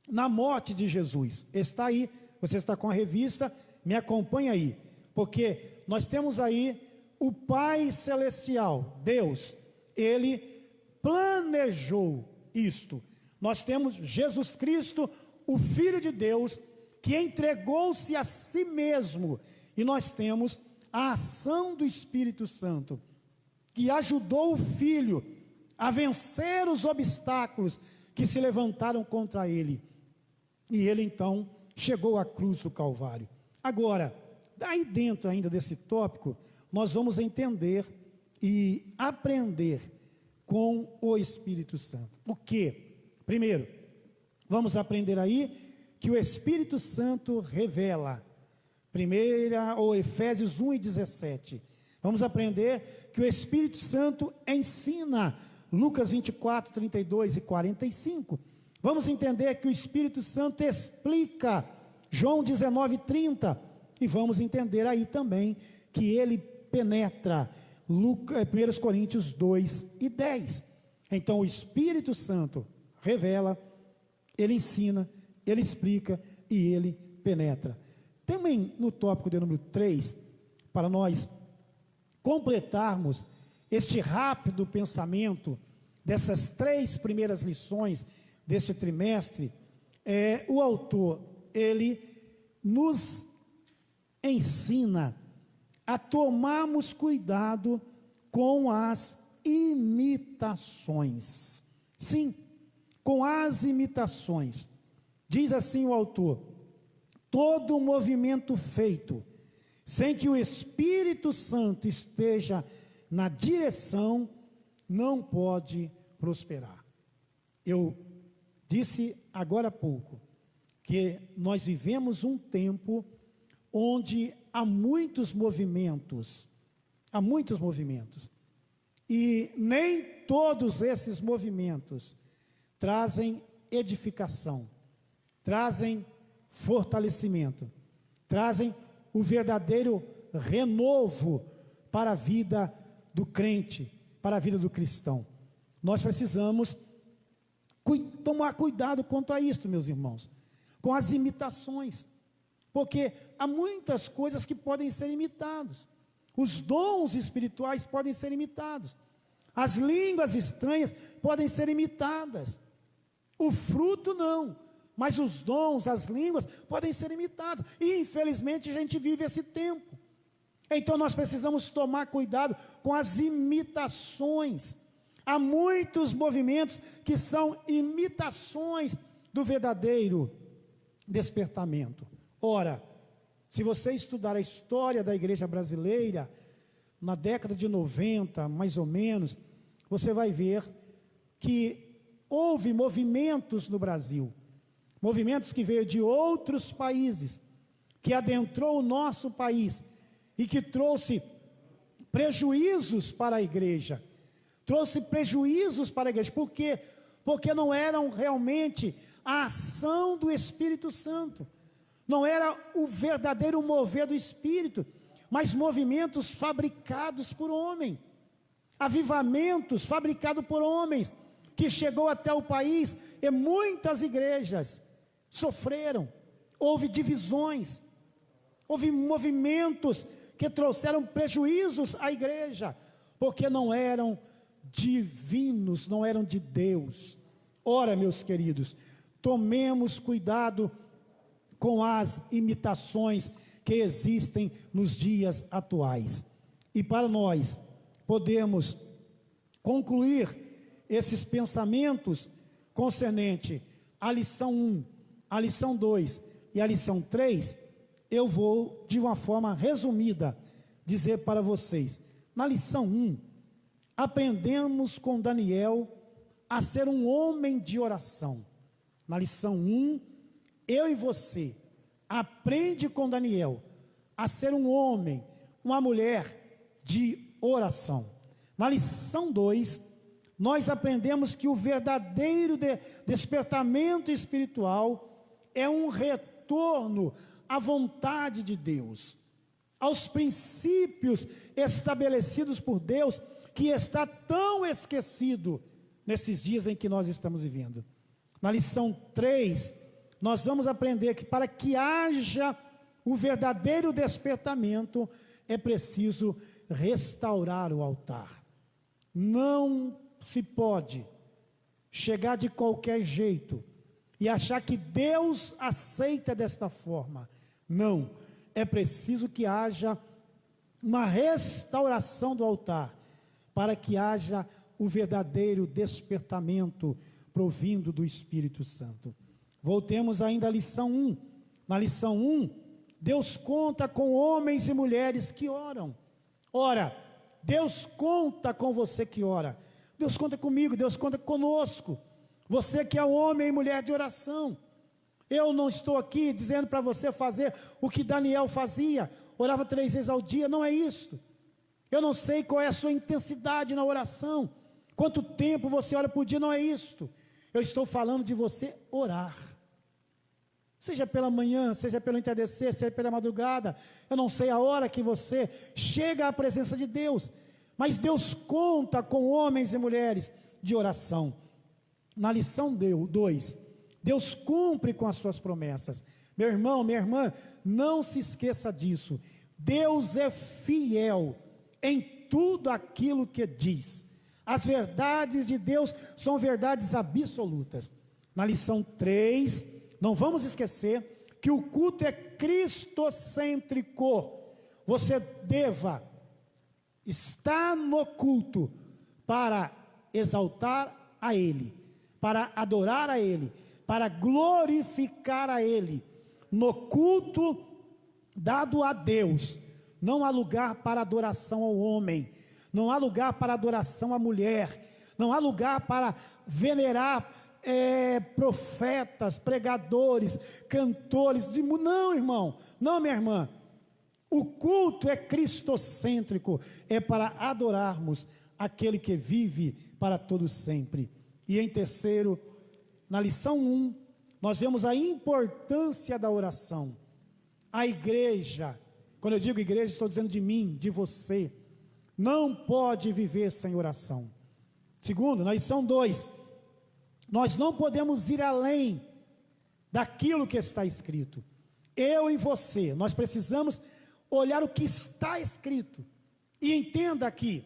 na morte de Jesus. Está aí, você está com a revista, me acompanha aí, porque nós temos aí o Pai Celestial, Deus, Ele planejou isto. Nós temos Jesus Cristo, o Filho de Deus, que entregou-se a si mesmo, e nós temos a ação do Espírito Santo. que ajudou o Filho a vencer os obstáculos que se levantaram contra ele. E ele então chegou à cruz do Calvário. Agora, daí dentro ainda desse tópico, nós vamos entender e aprender com o Espírito Santo. O quê? Primeiro, vamos aprender aí que o Espírito Santo revela. Efésios 1:17. Vamos aprender que o Espírito Santo ensina. Lucas 24, 32 e 45. Vamos entender que o Espírito Santo explica. João 19, 30. E vamos entender aí também que ele penetra. 1 Coríntios 2 e 10. Então o Espírito Santo revela, ele ensina, ele explica e ele penetra. Também no tópico de número 3, para nós completarmos este rápido pensamento dessas 3 primeiras lições deste trimestre, o autor, ele nos ensina a tomarmos cuidado com as imitações. Sim, com as imitações. Diz assim o autor: todo movimento feito sem que o Espírito Santo esteja na direção não pode prosperar. Eu disse agora há pouco que nós vivemos um tempo onde há muitos movimentos, e nem todos esses movimentos trazem edificação, trazem fortalecimento, trazem o verdadeiro renovo para a vida do crente, para a vida do cristão. Nós precisamos tomar cuidado quanto a isso, meus irmãos, com as imitações, porque há muitas coisas que podem ser imitadas. Os dons espirituais podem ser imitados, as línguas estranhas podem ser imitadas, o fruto não, mas os dons, as línguas podem ser imitadas, e infelizmente a gente vive esse tempo. Então nós precisamos tomar cuidado com as imitações. Há muitos movimentos que são imitações do verdadeiro despertamento. Ora, se você estudar a história da igreja brasileira, na década de 90, mais ou menos, você vai ver que houve movimentos no Brasil, movimentos que veio de outros países, que adentrou o nosso país e que trouxe prejuízos para a igreja. Por quê? Porque não eram realmente a ação do Espírito Santo, não era o verdadeiro mover do Espírito, mas movimentos fabricados por homem, avivamentos fabricados por homens, que chegou até o país, e muitas igrejas sofreram, houve divisões, houve movimentos que trouxeram prejuízos à igreja, porque não eram divinos, não eram de Deus. Ora, meus queridos, tomemos cuidado com as imitações que existem nos dias atuais. E para nós podermos concluir esses pensamentos concernente à lição 1, à lição 2 e à lição 3, eu vou, de uma forma resumida, dizer para vocês. Na lição 1, aprendemos com Daniel a ser um homem de oração. Na lição 1, eu e você, aprende com Daniel a ser um homem, uma mulher de oração. Na lição 2, nós aprendemos que o verdadeiro despertamento espiritual é um retorno à vontade de Deus, aos princípios estabelecidos por Deus, que está tão esquecido nesses dias em que nós estamos vivendo. Na lição 3, nós vamos aprender que para que haja o verdadeiro despertamento, é preciso restaurar o altar. Não se pode chegar de qualquer jeito e achar que Deus aceita desta forma. Não, é preciso que haja uma restauração do altar, para que haja o verdadeiro despertamento provindo do Espírito Santo. Voltemos ainda à lição 1. Na lição 1, Deus conta com homens e mulheres que oram. Ora, Deus conta com você que ora. Deus conta comigo, Deus conta conosco. Você que é homem e mulher de oração. Eu não estou aqui dizendo para você fazer o que Daniel fazia, orava 3 vezes ao dia, não é isso. Eu não sei qual é a sua intensidade na oração, quanto tempo você ora por dia, não é isto. Eu estou falando de você orar. Seja pela manhã, seja pelo entardecer, seja pela madrugada, eu não sei a hora que você chega à presença de Deus, mas Deus conta com homens e mulheres de oração. Na lição 2, Deus cumpre com as suas promessas. Meu irmão, minha irmã, não se esqueça disso. Deus é fiel em tudo aquilo que diz. As verdades de Deus são verdades absolutas. Na lição 3, não vamos esquecer que o culto é cristocêntrico. Você deva estar no culto para exaltar a Ele, para adorar a Ele, para glorificar a Ele. No culto dado a Deus, não há lugar para adoração ao homem, não há lugar para adoração à mulher, não há lugar para venerar profetas, pregadores, cantores, não, irmão, não, minha irmã. O culto é cristocêntrico, é para adorarmos aquele que vive para todo sempre. E em terceiro, na lição 1, nós vemos a importância da oração. A igreja, quando eu digo igreja, estou dizendo de mim, de você, não pode viver sem oração. Segundo, na lição 2, nós não podemos ir além daquilo que está escrito. Eu e você, nós precisamos olhar o que está escrito. E entenda aqui,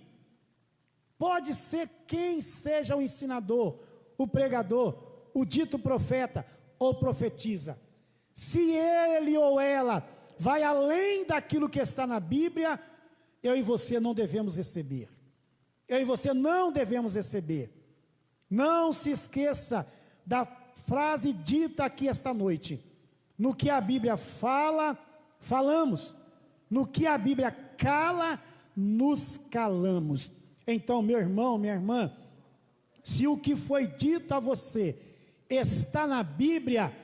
pode ser quem seja o ensinador, o pregador, o dito profeta ou profetiza. Se ele ou ela vai além daquilo que está na Bíblia, eu e você não devemos receber. Eu e você não devemos receber. Não se esqueça da frase dita aqui esta noite. No que a Bíblia fala, falamos. No que a Bíblia cala, nos calamos. Então, meu irmão, minha irmã, se o que foi dito a você está na Bíblia,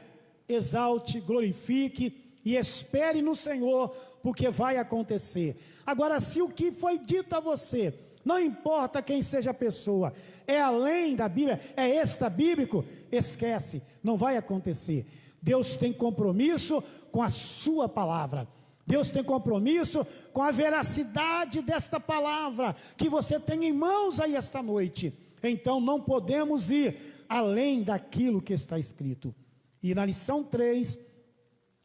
exalte, glorifique e espere no Senhor, porque vai acontecer. Agora, se o que foi dito a você, não importa quem seja a pessoa, é além da Bíblia, é extra bíblico, esquece, não vai acontecer. Deus tem compromisso com a sua palavra. Deus tem compromisso com a veracidade desta palavra que você tem em mãos aí esta noite. Então não podemos ir além daquilo que está escrito. E na lição 3,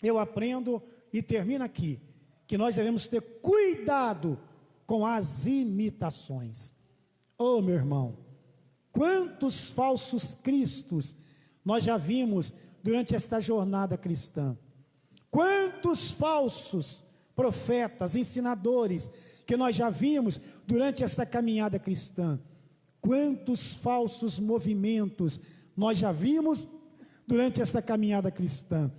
eu aprendo e termino aqui, que nós devemos ter cuidado com as imitações. Oh, meu irmão, quantos falsos cristos nós já vimos durante esta jornada cristã. Quantos falsos profetas, ensinadores, que nós já vimos durante esta caminhada cristã. Quantos falsos movimentos nós já vimos durante esta caminhada cristã.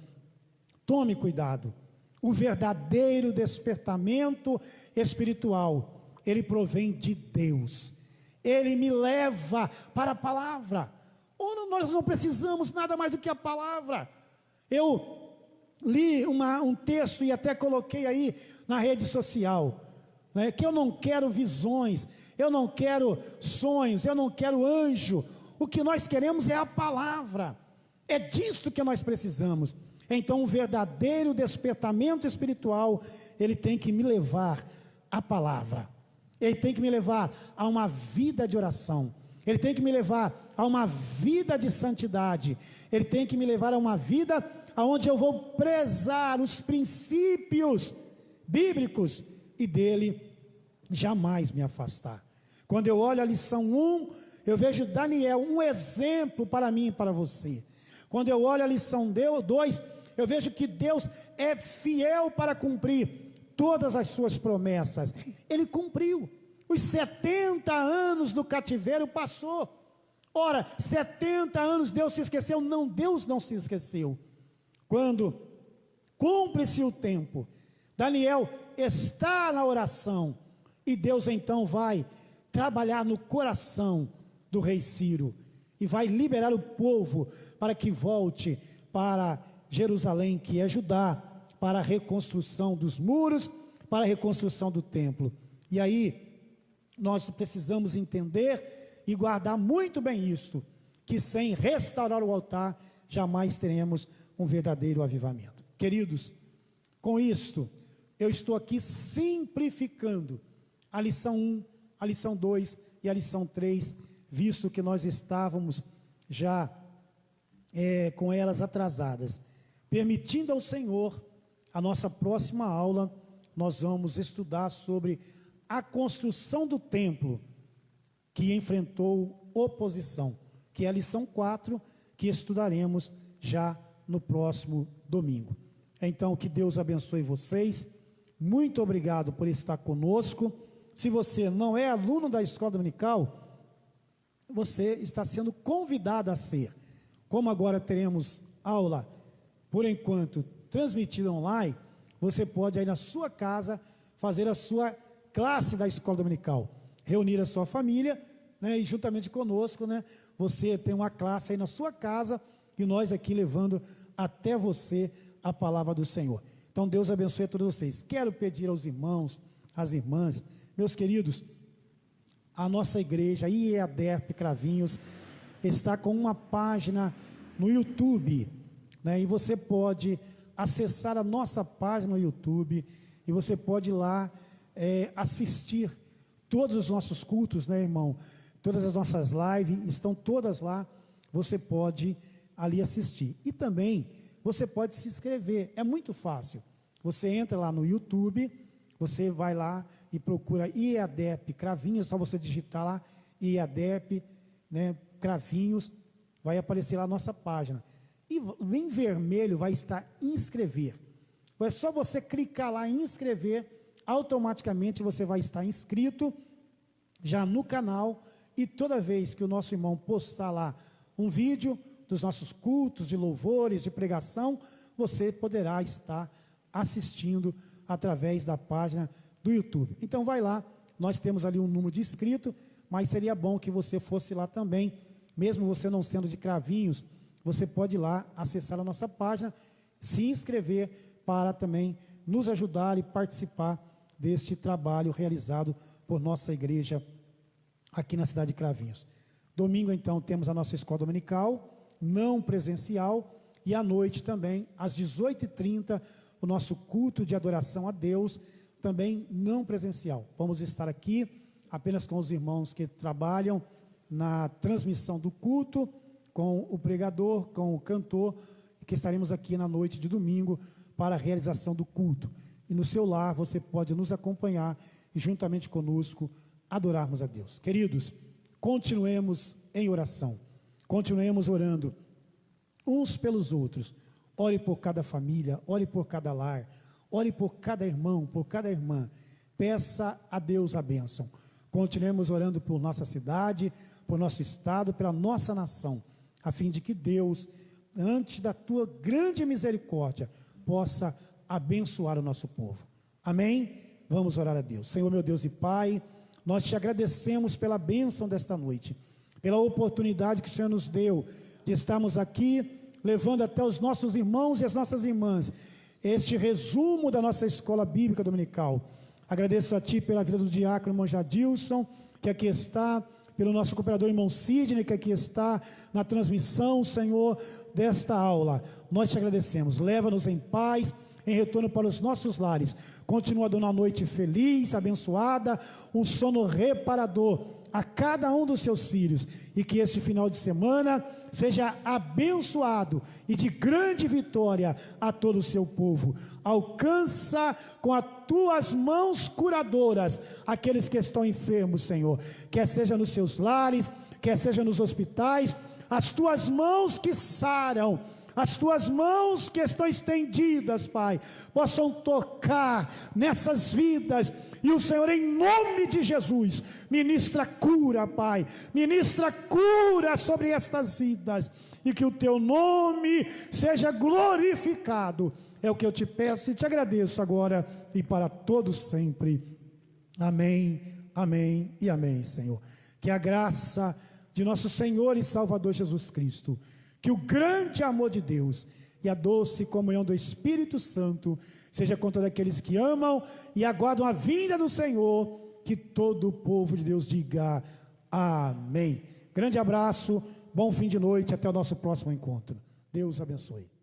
Tome cuidado. O verdadeiro despertamento espiritual, ele provém de Deus. Ele me leva para a palavra. Nós não precisamos nada mais do que a palavra. Eu li um texto e até coloquei aí na rede social, né, que eu não quero visões, eu não quero sonhos, eu não quero anjo. O que nós queremos é a palavra. É disto que nós precisamos. Então, o verdadeiro despertamento espiritual, ele tem que me levar à palavra. Ele tem que me levar a uma vida de oração. Ele tem que me levar a uma vida de santidade. Ele tem que me levar a uma vida onde eu vou prezar os princípios bíblicos e dele jamais me afastar. Quando eu olho a lição 1, eu vejo Daniel, um exemplo para mim e para você. Quando eu olho a lição 2, eu vejo que Deus é fiel para cumprir todas as suas promessas. Ele cumpriu. Os 70 anos do cativeiro passou. Ora, 70 anos Deus se esqueceu? Não, Deus não se esqueceu. Quando cumpre-se o tempo, Daniel está na oração, e Deus então vai trabalhar no coração do rei Ciro, e vai liberar o povo para que volte para Jerusalém, que é Judá, para a reconstrução dos muros, para a reconstrução do templo. E aí, nós precisamos entender e guardar muito bem isto, que sem restaurar o altar, jamais teremos um verdadeiro avivamento. Queridos, com isto, eu estou aqui simplificando a lição 1, a lição 2 e a lição 3, visto que nós estávamos já com elas atrasadas. Permitindo ao Senhor, a nossa próxima aula, nós vamos estudar sobre a construção do templo, que enfrentou oposição, que é a lição 4, que estudaremos já no próximo domingo. Então, que Deus abençoe vocês. Muito obrigado por estar conosco. Se você não é aluno da escola dominical, você está sendo convidado a ser. Como agora teremos aula, por enquanto, transmitida online, você pode aí na sua casa fazer a sua classe da escola dominical, reunir a sua família, né, e juntamente conosco, né, você tem uma classe aí na sua casa, e nós aqui levando até você a palavra do Senhor. Então Deus abençoe a todos vocês. Quero pedir aos irmãos, às irmãs, meus queridos, a nossa igreja, IEADERP Cravinhos, está com uma página no YouTube, né, e você pode acessar a nossa página no YouTube, e você pode ir lá assistir todos os nossos cultos, né, irmão? Todas as nossas lives estão todas lá, você pode ali assistir. E também você pode se inscrever, é muito fácil. Você entra lá no YouTube, você vai lá e procura IEADEP Cravinhos, só você digitar lá IEADEP, né, Cravinhos, vai aparecer lá a nossa página. E em vermelho vai estar inscrever. É só você clicar lá em inscrever, automaticamente você vai estar inscrito já no canal, e toda vez que o nosso irmão postar lá um vídeo dos nossos cultos, de louvores, de pregação, você poderá estar assistindo através da página do YouTube. Então vai lá, nós temos ali um número de inscritos, mas seria bom que você fosse lá também, mesmo você não sendo de Cravinhos, você pode ir lá, acessar a nossa página, se inscrever para também nos ajudar e participar deste trabalho realizado por nossa igreja aqui na cidade de Cravinhos. Domingo, então, temos a nossa escola dominical, não presencial, e à noite também, às 18h30, o nosso culto de adoração a Deus, também não presencial. Vamos estar aqui apenas com os irmãos que trabalham na transmissão do culto, com o pregador, com o cantor, que estaremos aqui na noite de domingo para a realização do culto. E no seu lar você pode nos acompanhar e juntamente conosco adorarmos a Deus. Queridos, continuemos em oração, continuemos orando uns pelos outros. Ore por cada família, ore por cada lar, ore por cada irmão, por cada irmã. Peça a Deus a bênção. Continuemos orando por nossa cidade, por nosso estado, pela nossa nação, a fim de que Deus, antes da tua grande misericórdia, possa abençoar o nosso povo. Amém? Vamos orar a Deus. Senhor, meu Deus e Pai, nós te agradecemos pela bênção desta noite, pela oportunidade que o Senhor nos deu de estarmos aqui, levando até os nossos irmãos e as nossas irmãs este resumo da nossa escola bíblica dominical. Agradeço a Ti pela vida do diácono irmão Jadilson, que aqui está, pelo nosso cooperador irmão Sidney, que aqui está na transmissão, Senhor, desta aula. Nós te agradecemos. Leva-nos em paz, em retorno para os nossos lares. Continua dando uma noite feliz, abençoada, um sono reparador a cada um dos seus filhos, e que este final de semana seja abençoado e de grande vitória a todo o seu povo. Alcança com as tuas mãos curadoras aqueles que estão enfermos, Senhor, quer seja nos seus lares, quer seja nos hospitais, as tuas mãos que saram, as tuas mãos que estão estendidas, Pai, possam tocar nessas vidas, e o Senhor, em nome de Jesus, ministra cura, Pai, ministra cura sobre estas vidas, e que o teu nome seja glorificado. É o que eu te peço e te agradeço agora e para todos sempre. Amém, amém e amém, Senhor. Que a graça de nosso Senhor e Salvador Jesus Cristo, que o grande amor de Deus e a doce comunhão do Espírito Santo seja com todos aqueles que amam e aguardam a vinda do Senhor, que todo o povo de Deus diga amém. Grande abraço, bom fim de noite, até o nosso próximo encontro. Deus abençoe.